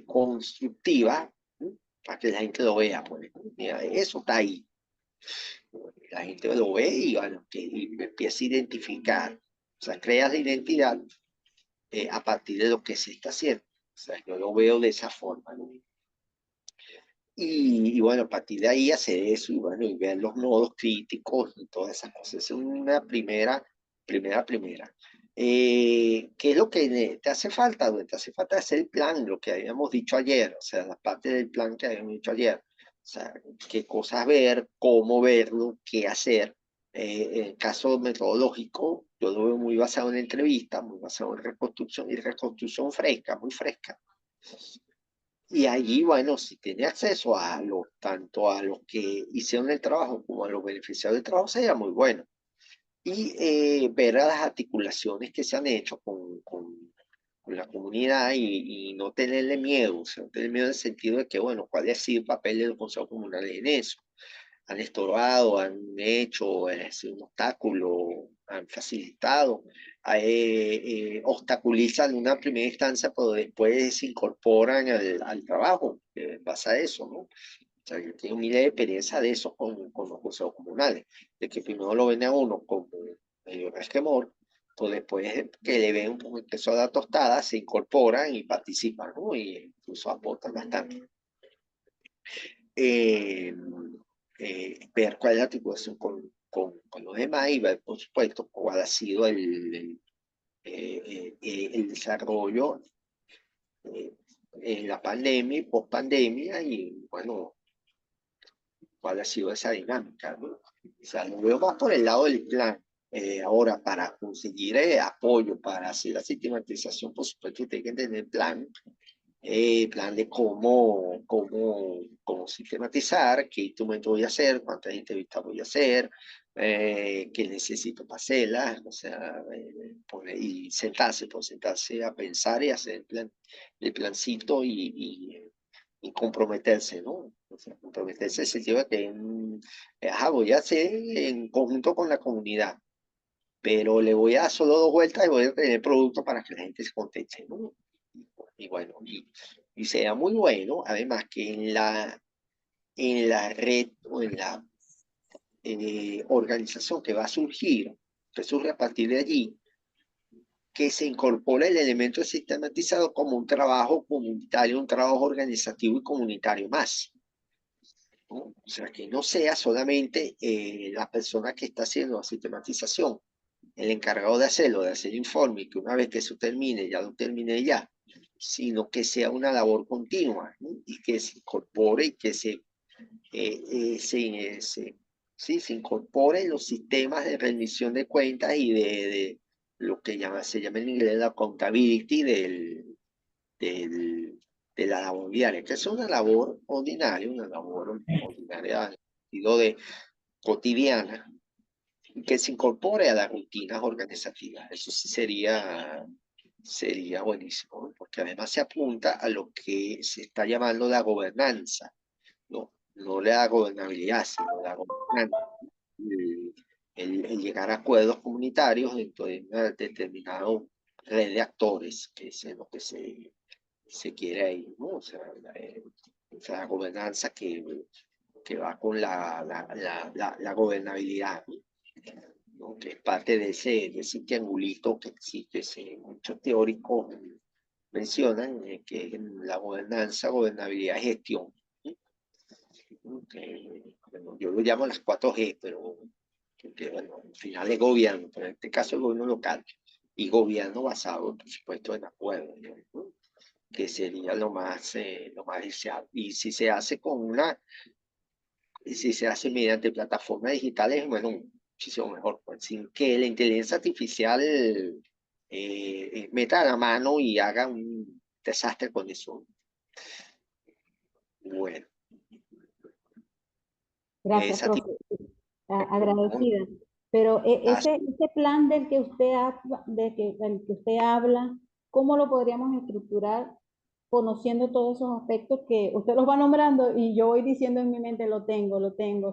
constructiva, ¿sí? Para que la gente lo vea. Pues, mira, eso está ahí. La gente lo ve y, bueno, y empieza a identificar. O sea, creas la identidad a partir de lo que se está haciendo. O sea, yo lo veo de esa forma, ¿no? Y bueno, a partir de ahí hacer eso y bueno, y ver los nodos críticos y todas esas cosas. Es una primera. ¿Qué es lo que te hace falta? Te hace falta hacer el plan, lo que habíamos dicho ayer, o sea, la parte del plan que habíamos dicho ayer. O sea, qué cosas ver, cómo verlo, qué hacer. En el caso metodológico, yo lo veo muy basado en entrevista, muy basado en reconstrucción y reconstrucción fresca, muy fresca. Y allí, bueno, si tiene acceso tanto a los que hicieron el trabajo como a los beneficiarios del trabajo, sería muy bueno. Y ver a las articulaciones que se han hecho con la comunidad y no tenerle miedo, o sea, no tener miedo en el sentido de que, bueno, ¿cuál ha sido el papel de los consejos comunales en eso? Han estorbado, han hecho, sido un obstáculo, han facilitado, obstaculizan en una primera instancia, pero después se incorporan al trabajo, pasa eso, ¿no? O sea, yo tengo miles de experiencia de eso con los consejos comunales, de que primero lo ven a uno como medio resquemor, pues después que le ven un poquito de la tostada, se incorporan y participan, ¿no? Y incluso aportan bastante. Ver cuál es la articulación con los demás y ver, por supuesto, cuál ha sido el desarrollo en la pandemia y post pandemia y bueno, cuál ha sido esa dinámica, ¿no? O sea, lo veo más por el lado del plan. Ahora, para conseguir apoyo, para hacer la sistematización, por supuesto, tiene que tener plan plan de cómo sistematizar, qué instrumento voy a hacer, cuántas entrevistas voy a hacer, qué necesito para hacerlas, o sea, y sentarse a pensar y hacer el plancito y comprometerse, ¿no? O sea, comprometerse en el sentido de que voy a hacer en conjunto con la comunidad, pero le voy a dar solo 2 vueltas y voy a tener producto para que la gente se conteste, ¿no? Y bueno, y sea muy bueno, además que en la red o en la organización que va a surgir, que surge a partir de allí, que se incorpore el elemento sistematizado como un trabajo comunitario, un trabajo organizativo y comunitario más, ¿no? O sea, que no sea solamente la persona que está haciendo la sistematización, el encargado de hacerlo, de hacer el informe, y que una vez que eso termine, ya lo termine ya, sino que sea una labor continua, ¿no? Y que se incorpore y que se incorpore en los sistemas de rendición de cuentas y de lo que se llama en inglés la accountability de la labor diaria, que es una labor ordinaria en el sentido de cotidiana, que se incorpore a las rutinas organizativas. Eso sí sería buenísimo, ¿no? Porque además se apunta a lo que se está llamando la gobernanza, no la gobernabilidad, sino la gobernanza, el llegar a acuerdos comunitarios dentro de una determinada red de actores, que es lo que se quiere ahí, ¿no? O sea, la gobernanza que va con la gobernabilidad, ¿no? Que es parte de ese triangulito que existe. Muchos teóricos mencionan que la gobernabilidad y gestión. Bueno, yo lo llamo las 4G, pero bueno, al final es gobierno, pero en este caso el gobierno local y gobierno basado, por supuesto, en acuerdos, ¿no? Que sería lo más deseable. Y si se hace mediante plataformas digitales, bueno, muchísimo mejor, pues, sin que la inteligencia artificial meta la mano y haga un desastre con eso. Bueno. Gracias, profe. Agradecida. Pero ese plan del que usted habla, ¿cómo lo podríamos estructurar conociendo todos esos aspectos que usted los va nombrando y yo voy diciendo en mi mente, lo tengo,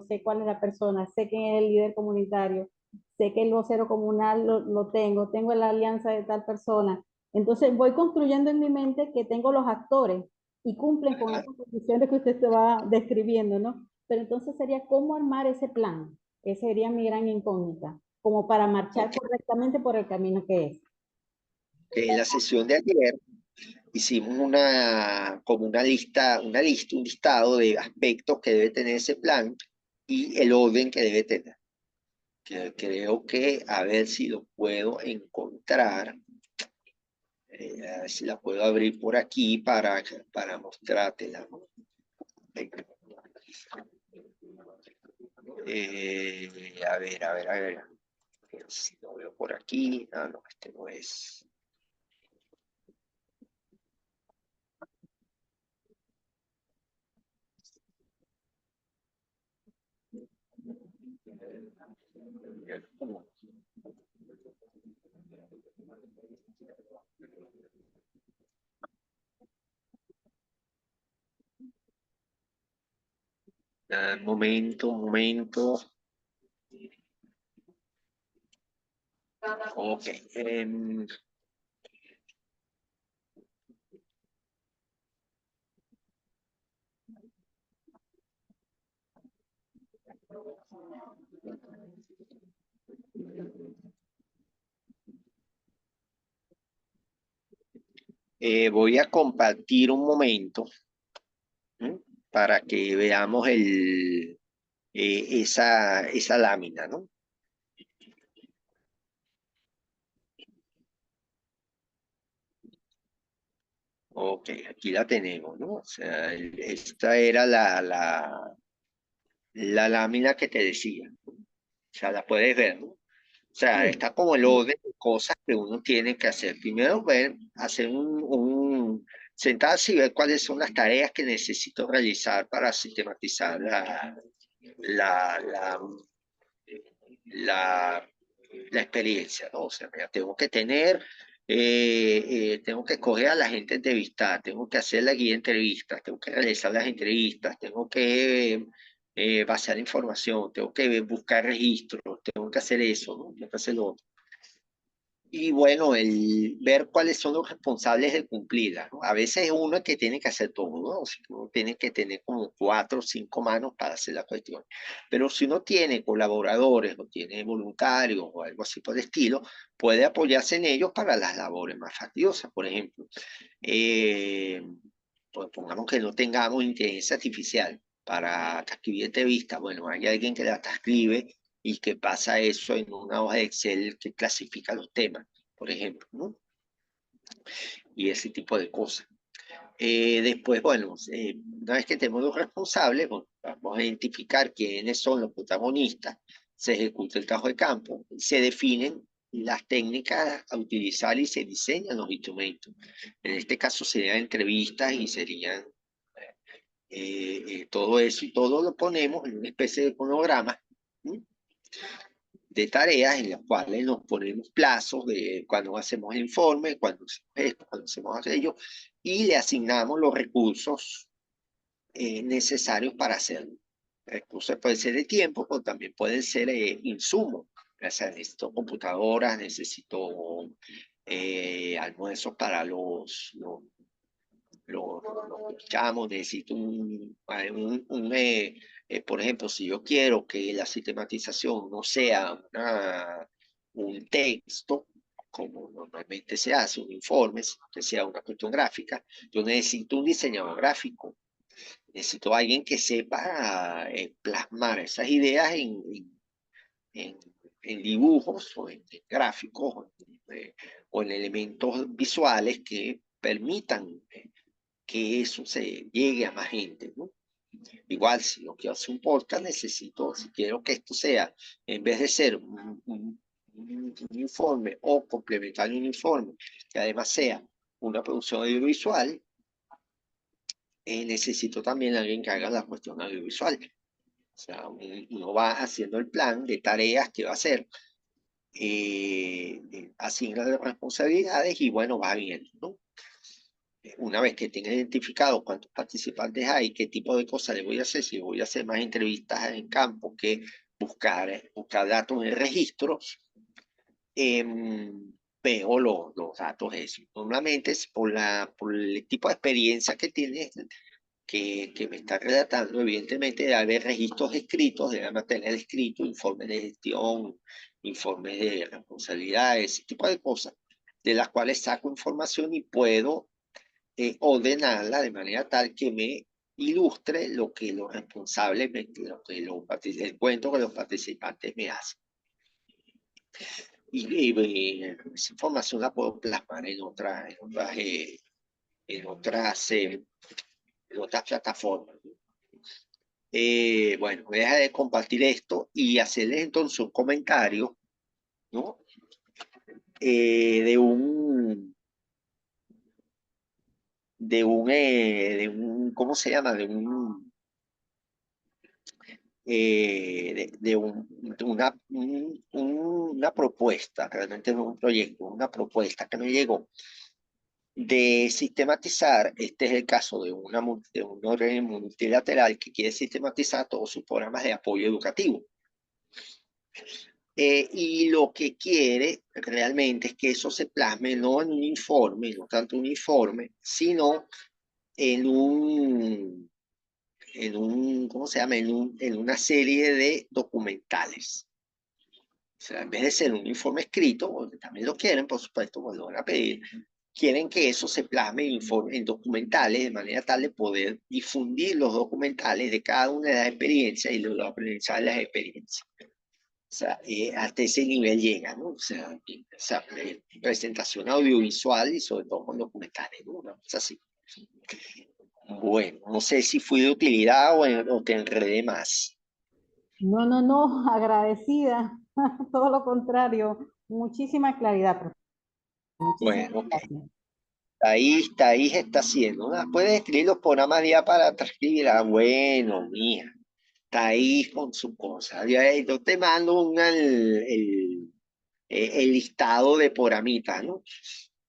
sé cuál es la persona, sé quién es el líder comunitario, sé que el vocero comunal lo tengo la alianza de tal persona. Entonces voy construyendo en mi mente que tengo los actores y cumplen con esas condiciones que usted se va describiendo, ¿no? Pero entonces sería cómo armar ese plan. Esa sería mi gran incógnita, como para marchar correctamente por el camino que es. En la sesión de ayer hicimos como un listado de aspectos que debe tener ese plan y el orden que debe tener. Que creo que a ver si lo puedo encontrar, a ver si la puedo abrir por aquí para mostrártela, ¿no? A ver. Si lo veo por aquí. Ah, no, este no es. Momento. Ok. Voy a compartir un momento, ¿no? Para que veamos esa lámina, ¿no? Ok, aquí la tenemos, ¿no? O sea, esta era la lámina que te decía. O sea, la puedes ver, ¿no? O sea, Sí. está como el orden de cosas que uno tiene que hacer. Primero, hacer sentarse y ver cuáles son las tareas que necesito realizar para sistematizar la experiencia, ¿no? O sea, mira, tengo que tener, tengo que escoger a la gente entrevistada, tengo que hacer la guía de entrevistas, tengo que realizar las entrevistas, tengo que vaciar información, tengo que buscar registros, tengo que hacer eso, ¿no? Tengo que hacer lo otro. Y bueno, el ver cuáles son los responsables de cumplirla, ¿no? A veces es uno el que tiene que hacer todo, ¿no? O sea, uno tiene que tener como 4 o 5 manos para hacer la cuestión. Pero si uno tiene colaboradores o tiene voluntarios o algo así por el estilo, puede apoyarse en ellos para las labores más fastidiosas. Por ejemplo, pues pongamos que no tengamos inteligencia artificial para transcribir entrevistas. Bueno, hay alguien que la transcribe y que pasa eso en una hoja de Excel que clasifica los temas, por ejemplo, ¿no? Y ese tipo de cosas. Después, bueno, una vez que tenemos los responsables, bueno, vamos a identificar quiénes son los protagonistas, se ejecuta el trabajo de campo, se definen las técnicas a utilizar y se diseñan los instrumentos. En este caso serían entrevistas y serían todo eso, y todo lo ponemos en una especie de cronograma, ¿sí? De tareas en las cuales nos ponemos plazos de cuando hacemos el informe, cuando hacemos esto, cuando hacemos aquello, y le asignamos los recursos necesarios para hacerlo. Recursos pueden ser de tiempo, pero también pueden ser insumos. O sea, necesito computadoras, necesito almuerzos para los chamos, necesito por ejemplo, si yo quiero que la sistematización no sea un texto, como normalmente se hace, un informe, que sea una cuestión gráfica, yo necesito un diseñador gráfico, necesito alguien que sepa plasmar esas ideas en dibujos o en gráficos o en elementos visuales que permitan que eso se llegue a más gente, ¿no? Igual, si yo quiero hacer un podcast, necesito, si quiero que esto sea, en vez de ser un informe o complementar un informe, que además sea una producción audiovisual, necesito también alguien que haga la cuestión audiovisual. O sea, uno va haciendo el plan de tareas que va a hacer, asigna las responsabilidades y bueno, va viendo, ¿no? Una vez que tenga identificado cuántos participantes hay, qué tipo de cosas le voy a hacer, si voy a hacer más entrevistas en campo que buscar datos en registros, veo los datos de eso. Normalmente es por el tipo de experiencia que tiene, que me está relatando, evidentemente debe haber registros escritos, debe mantener escrito, informes de gestión, informes de responsabilidades, ese tipo de cosas, de las cuales saco información y puedo ordenarla de manera tal que me ilustre lo que los responsables, el cuento que los participantes me hacen. Y esa información la puedo plasmar en otras plataformas. Bueno, voy a dejar de compartir esto y hacerles entonces un comentario, ¿no? De un, ¿cómo se llama? Una propuesta, realmente no un proyecto, una propuesta que me llegó de sistematizar. Este es el caso de un organismo multilateral que quiere sistematizar todos sus programas de apoyo educativo. Y lo que quiere realmente es que eso se plasme no en un informe, no tanto un informe, sino en ¿cómo se llama? En una serie de documentales. O sea, en vez de ser un informe escrito, porque también lo quieren, por supuesto, pues lo van a pedir, quieren que eso se plasme en documentales, de manera tal de poder difundir los documentales de cada una de las experiencias y los aprendizajes de las experiencias. O sea, hasta ese nivel llega, ¿no? O sea, presentación audiovisual y sobre todo con documentales, ¿no? Una cosa así. Bueno, no sé si fui de utilidad o te enredé más. No, agradecida. Todo lo contrario. Muchísima claridad, profe. Muchísimas Bueno, gracias. Ahí está haciendo. Puede escribir los programas ya para transcribir. Ah, bueno, mía. Está ahí con su cosa. Yo te mando el listado de programitas, ¿no?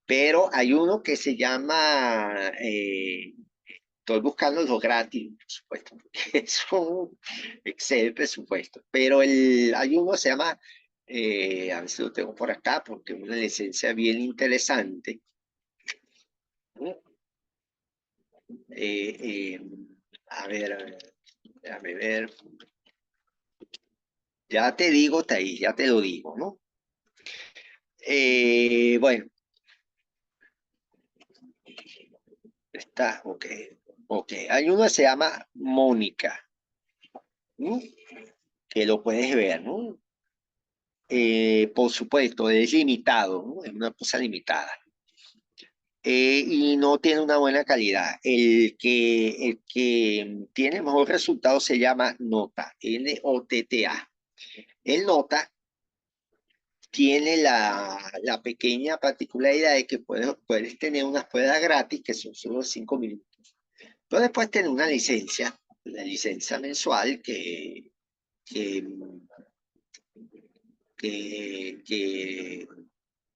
Pero hay uno que se llama, estoy buscando los gratis, por supuesto, porque eso excede el presupuesto. Pero hay uno que se llama, a ver si lo tengo por acá, porque es una licencia bien interesante. Eh, eh, a ver, déjame ver. Ya te digo, Taí, ya te lo digo, ¿no? Bueno, está, ok. Ok, hay uno que se llama Mónica, ¿no? Que lo puedes ver, ¿no? Por supuesto, es limitado, ¿no? Es una cosa limitada. Y no tiene una buena calidad. El que tiene mejor resultado se llama Nota, N-O-T-T-A. El Nota tiene la pequeña particularidad de que puedes tener unas pruebas gratis que son solo 5 minutos. Pero después tener una licencia, la licencia mensual que, que, que,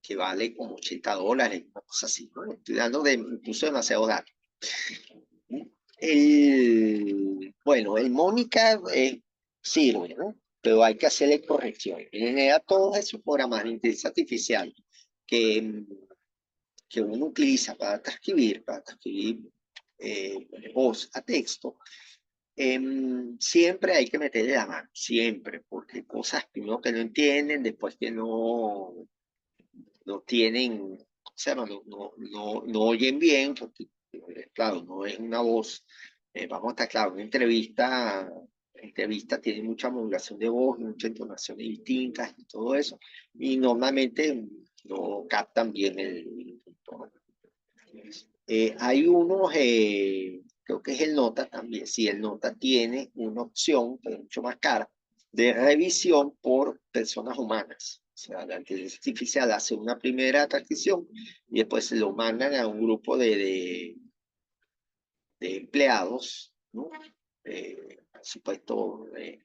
que vale como $80, una cosa así, ¿no? Estoy dando incluso demasiado datos. Bueno, el Mónica sirve, ¿no? Pero hay que hacerle correcciones. En general, todos esos programas de inteligencia artificial que, que uno utiliza para transcribir voz a texto, siempre hay que meterle la mano, siempre, porque hay cosas primero que no entienden, después que no tienen, o sea, no oyen bien, porque, claro, no es una voz, vamos a estar claros, una entrevista tiene mucha modulación de voz, muchas entonaciones distintas y todo eso, y normalmente no captan bien el tono. Hay unos, creo que es el Nota también, sí, el Nota tiene una opción, pero mucho más cara, de revisión por personas humanas. O sea, la inteligencia artificial hace una primera transcripción y después se lo mandan a un grupo de empleados, ¿no? Por supuesto, eh,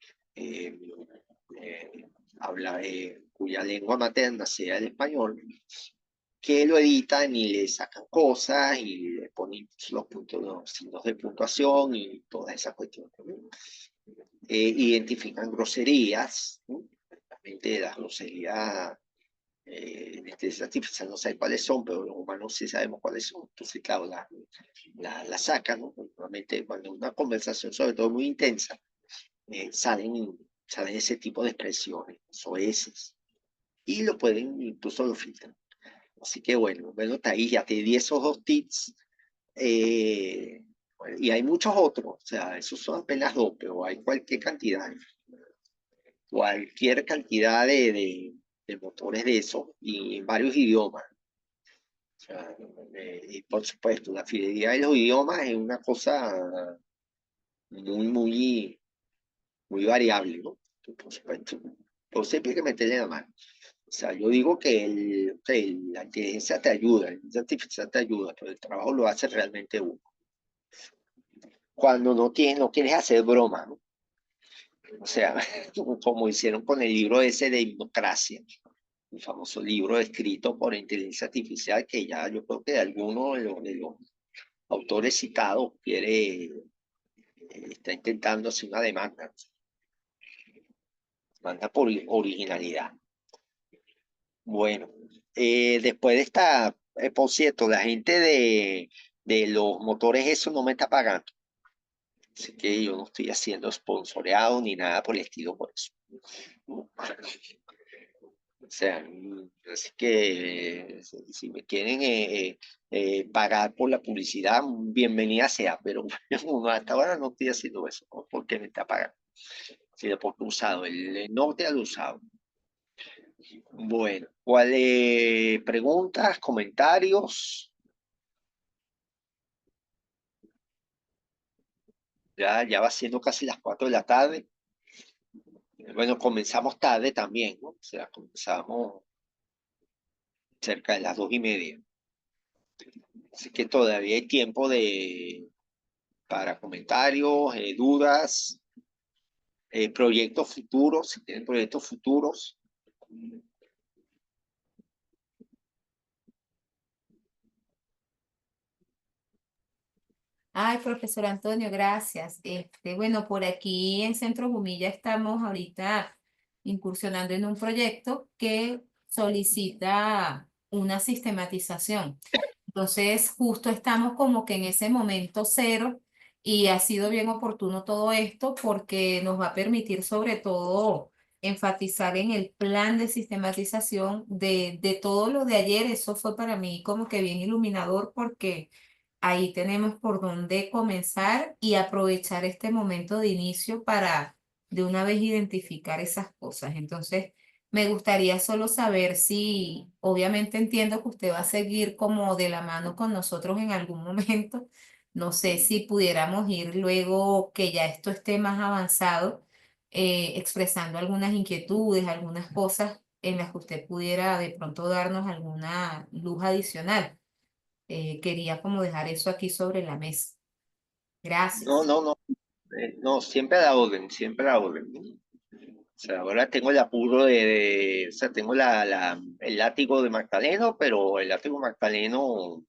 cuya lengua materna sea el español, que lo editan y le sacan cosas y le ponen los puntos, los signos de puntuación y toda esa cuestión. Identifican groserías, ¿no? Realmente las groserías de inteligencia artificial no sabe cuáles son, pero los humanos sí sabemos cuáles son. Entonces, claro, la sacan, ¿no? Normalmente cuando una conversación, sobre todo muy intensa, salen ese tipo de expresiones, soeces, y lo pueden, incluso lo filtran. Así que bueno, está ahí, ya te di esos dos tips. Y hay muchos otros, o sea, esos son apenas dos, pero hay cualquier cantidad de motores de eso y en varios idiomas. O sea, y por supuesto, la fidelidad de los idiomas es una cosa muy variable, ¿no? Por supuesto, por siempre hay que meterle la mano. O sea, yo digo que la inteligencia te ayuda, la inteligencia artificial te ayuda, pero el trabajo lo hace realmente uno. Cuando no quieres hacer broma, ¿no? O sea, como hicieron con el libro ese de Hipnocracia, el famoso libro escrito por inteligencia artificial, que ya yo creo que alguno de los autores citados está intentando hacer una demanda por originalidad. Bueno, después de esta, por cierto, la gente de los motores, eso no me está pagando. Así que yo no estoy haciendo sponsoreado ni nada por el estilo por eso. O sea, así que si me quieren pagar por la publicidad, bienvenida sea, pero hasta ahora no estoy haciendo eso, porque me está pagando, sino porque he usado el norte al usado. Bueno, ¿cuáles preguntas, comentarios? Ya va siendo casi las 4 de la tarde. Bueno, comenzamos tarde también, ¿no? O sea, comenzamos cerca de las 2:30. Así que todavía hay tiempo para comentarios, dudas, proyectos futuros, si tienen proyectos futuros. Ay, profesor Antonio, gracias. Bueno, por aquí en Centro Jumilla estamos ahorita incursionando en un proyecto que solicita una sistematización. Entonces, justo estamos como que en ese momento cero y ha sido bien oportuno todo esto porque nos va a permitir sobre todo enfatizar en el plan de sistematización de todo lo de ayer. Eso fue para mí como que bien iluminador porque ahí tenemos por dónde comenzar y aprovechar este momento de inicio para de una vez identificar esas cosas. Entonces, me gustaría solo saber si, obviamente entiendo que usted va a seguir como de la mano con nosotros en algún momento. No sé si pudiéramos ir luego que ya esto esté más avanzado, expresando algunas inquietudes, algunas cosas en las que usted pudiera de pronto darnos alguna luz adicional. Quería como dejar eso aquí sobre la mesa. No, Gracias. no, no. No, siempre a la orden, siempre a la orden. O sea, ahora tengo el apuro o sea, tengo el látigo de Magdaleno, pero el látigo Magdaleno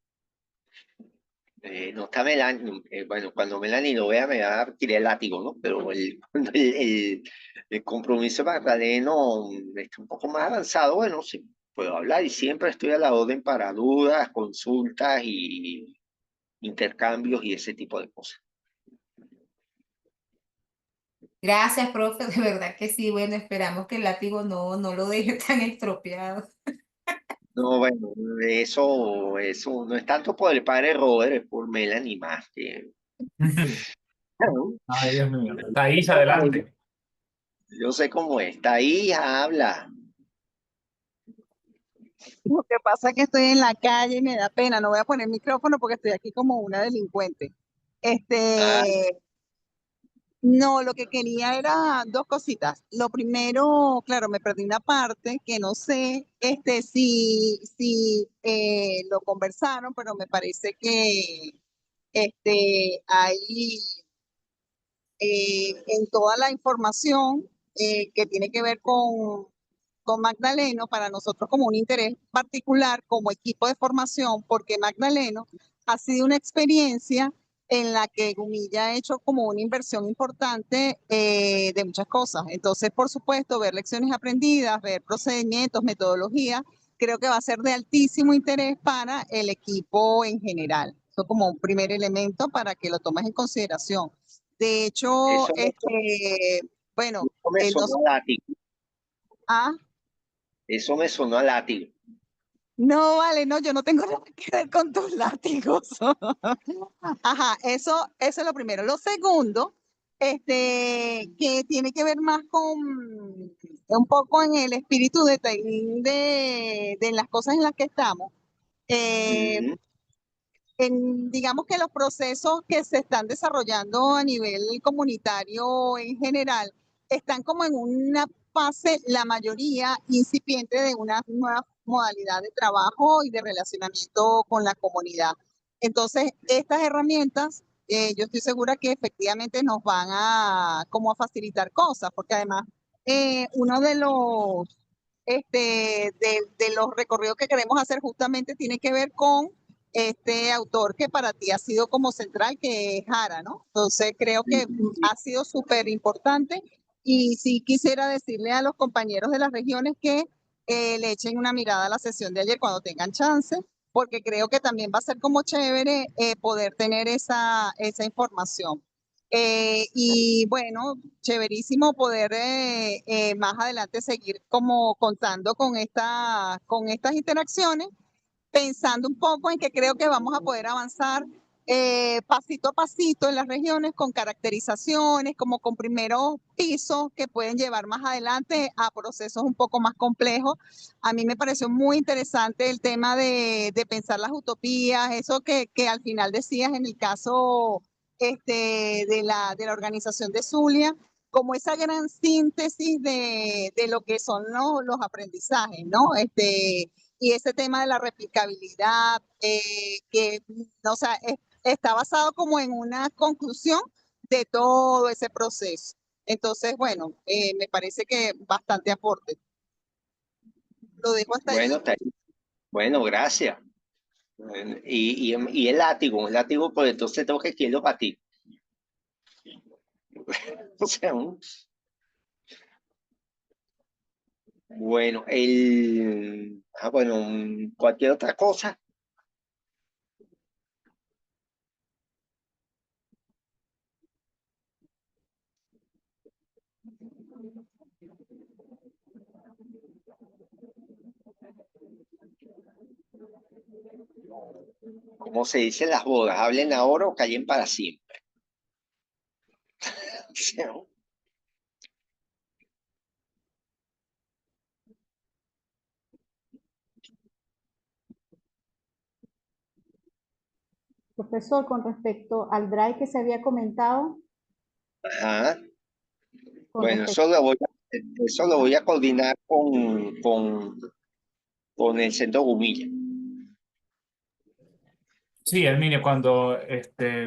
no está Melanie. Bueno, cuando Melanie lo vea me va a tirar el látigo, ¿no? Pero cuando el compromiso de Magdaleno está un poco más avanzado, bueno, sí, puedo hablar y siempre estoy a la orden para dudas, consultas y intercambios y ese tipo de cosas. Gracias, profe, de verdad que sí. Bueno, esperamos que el látigo no lo deje tan estropeado. No, bueno, eso no es tanto por el padre Robert, es por Melanie más que. Ay, Dios mío. Thais, adelante. Yo sé cómo es. Está ahí, habla. Lo que pasa es que estoy en la calle y me da pena, no voy a poner micrófono porque estoy aquí como una delincuente. Ah, No, lo que quería era dos cositas. Lo primero, claro, me perdí una parte que no sé, si lo conversaron, pero me parece que, ahí, en toda la información que tiene que ver con Magdaleno, para nosotros como un interés particular, como equipo de formación, porque Magdaleno ha sido una experiencia en la que Gumilla ha hecho como una inversión importante de muchas cosas. Entonces, por supuesto, ver lecciones aprendidas, ver procedimientos, metodologías, creo que va a ser de altísimo interés para el equipo en general. Eso como un primer elemento para que lo tomes en consideración. De hecho, eso, bueno, eso me sonó a látigo. ah, Eso me sonó a látigo. no, vale, no, yo no tengo nada que ver con tus látigos. Ajá, eso es lo primero. Lo segundo, que tiene que ver más con un poco en el espíritu de las cosas en las que estamos. Eh, Ujú. digamos que los procesos que se están desarrollando a nivel comunitario en general están como en una fase, la mayoría incipiente, de una nueva modalidad de trabajo y de relacionamiento con la comunidad. Entonces, estas herramientas, yo estoy segura que efectivamente nos van como a facilitar cosas, porque además uno de los recorridos que queremos hacer justamente tiene que ver con este autor que para ti ha sido como central, que es Jara, ¿no? Entonces creo que ha sido súper importante y sí quisiera decirle a los compañeros de las regiones que le echen una mirada a la sesión de ayer cuando tengan chance, porque creo que también va a ser como chévere poder tener esa información. Y bueno, chéverísimo poder más adelante seguir como contando con estas interacciones, pensando un poco en que creo que vamos a poder avanzar pasito a pasito en las regiones con caracterizaciones, como con primeros pisos que pueden llevar más adelante a procesos un poco más complejos. A mí me pareció muy interesante el tema de pensar las utopías, eso que al final decías en el caso de la organización de Zulia, como esa gran síntesis de lo que son los aprendizajes, ¿no? y ese tema de la replicabilidad, que, o sea, está basado como en una conclusión de todo ese proceso. Entonces, bueno, me parece que bastante aporte. Lo dejo hasta ahí. Bueno, bueno, gracias. Y el látigo, pues entonces tengo que quiero para ti. O sea, bueno, bueno, cualquier otra cosa. Como se dice en las bodas, hablen ahora o callen para siempre. O sea, Profesor, con respecto al drive que se había comentado, ajá. con Bueno, respecto, eso lo voy a coordinar con el Centro Gumilla. Sí, Herminio, cuando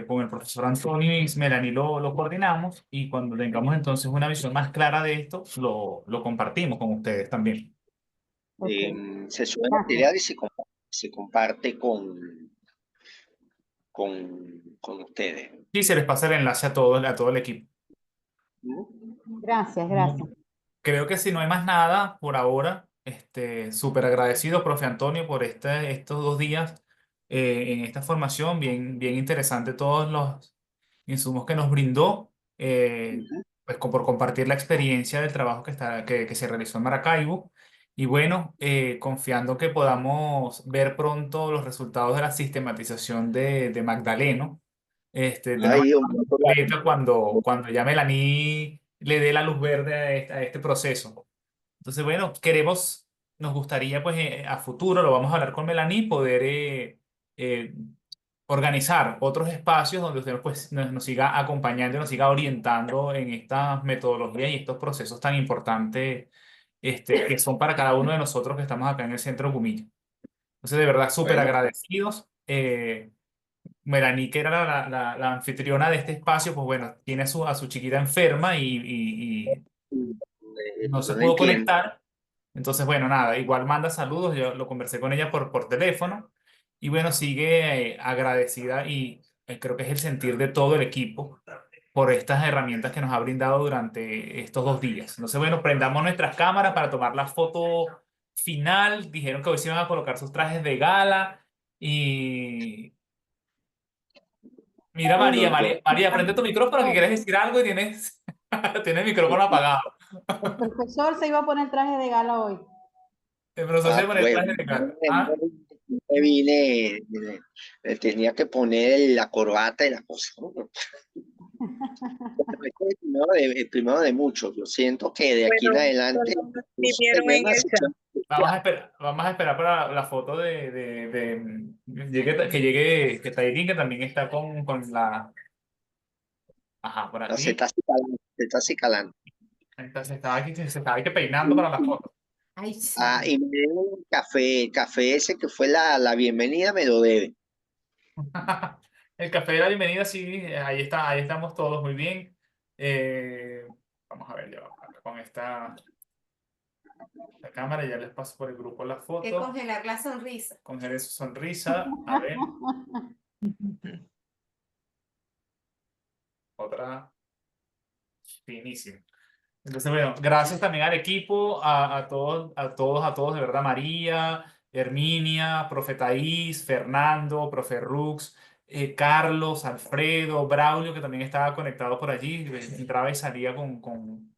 con el profesor Antonio y Melanie lo coordinamos y cuando tengamos entonces una visión más clara de esto, lo compartimos con ustedes también. ok, Se sube gracias. material y se comparte con ustedes. Y se les pasa el enlace a todo el equipo. Gracias, gracias. Creo que si no hay más nada por ahora, súper agradecido, profe Antonio, por estos 2 días en esta formación, bien interesante todos los insumos que nos brindó, pues por compartir la experiencia del trabajo que se realizó en Maracaibo. Y bueno, confiando que podamos ver pronto los resultados de la sistematización de Magdaleno, de la Ay, manera Dios mío, completa cuando ya Melanie le dé la luz verde a este proceso. Entonces, bueno, nos gustaría pues a futuro, lo vamos a hablar con Melanie, poder eh, organizar otros espacios donde usted pues, nos siga acompañando y nos siga orientando en estas metodologías y estos procesos tan importantes que son para cada uno de nosotros que estamos acá en el Centro Gumilla. Entonces, de verdad, súper bueno, agradecidos. Melanie, que era la anfitriona de este espacio, pues bueno, tiene a su chiquita enferma y no se yo lo pudo entiendo. conectar. Entonces, bueno, nada, igual manda saludos, yo lo conversé con ella por teléfono y bueno, sigue agradecida y creo que es el sentir de todo el equipo por estas herramientas que nos ha brindado durante estos 2 días. Entonces, bueno, prendamos nuestras cámaras para tomar la foto final. Dijeron que hoy se iban a colocar sus trajes de gala y mira, Bueno, María, prende tu micrófono que quieres decir algo y tienes el micrófono apagado. El profesor se iba a poner traje de gala hoy. El profesor se pone el bueno, traje de gala. ¿Ah? me vine, tenía que poner la corbata y la cosa, ¿no? Este es el primero de muchos. Yo siento que de aquí en adelante Vamos a esperar para la foto que Tairín, que también está con la... Ajá, por no, se aquí. está acicalando, se está acicalando. Se estaba aquí peinando para la foto. Ay, sí. Ah, y me debe un café, el café ese que fue la bienvenida me lo debe. El café de la bienvenida, sí, ahí estamos todos muy bien. Vamos a ver, ya vamos con esta cámara, ya les paso por el grupo la Que foto. congelar la sonrisa. Congele su sonrisa, a ver. Otra finísima. Entonces, bueno, gracias también al equipo, a todos, de verdad, María, Herminia, profe Thaís, Fernando, profe Rux, Carlos, Alfredo, Braulio, que también estaba conectado por allí, entraba y salía con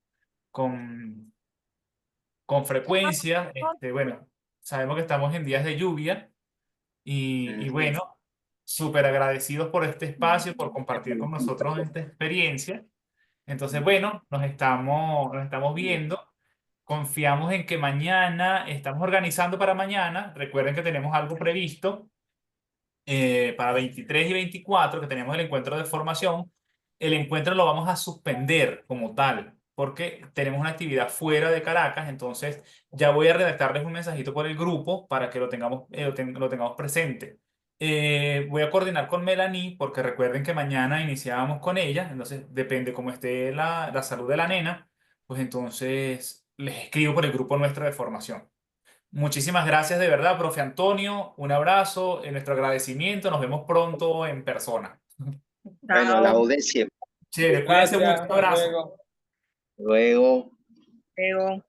frecuencia. Bueno, sabemos que estamos en días de lluvia y bueno, súper agradecidos por este espacio, por compartir con nosotros esta experiencia. Entonces, bueno, nos estamos viendo. Confiamos en que mañana, estamos organizando para mañana. Recuerden que tenemos algo previsto para 23 y 24, que tenemos el encuentro de formación. El encuentro lo vamos a suspender como tal, porque tenemos una actividad fuera de Caracas, entonces ya voy a redactarles un mensajito por el grupo para que lo tengamos presente. Voy a coordinar con Melanie, porque recuerden que mañana iniciábamos con ella, entonces depende cómo esté la salud de la nena, pues entonces les escribo por el grupo nuestro de formación. Muchísimas gracias de verdad, profe Antonio, un abrazo, nuestro agradecimiento, nos vemos pronto en persona. Bueno, a la orden siempre. Chévere, cuídense mucho, Gracias, un hasta abrazo. luego. Luego. Luego.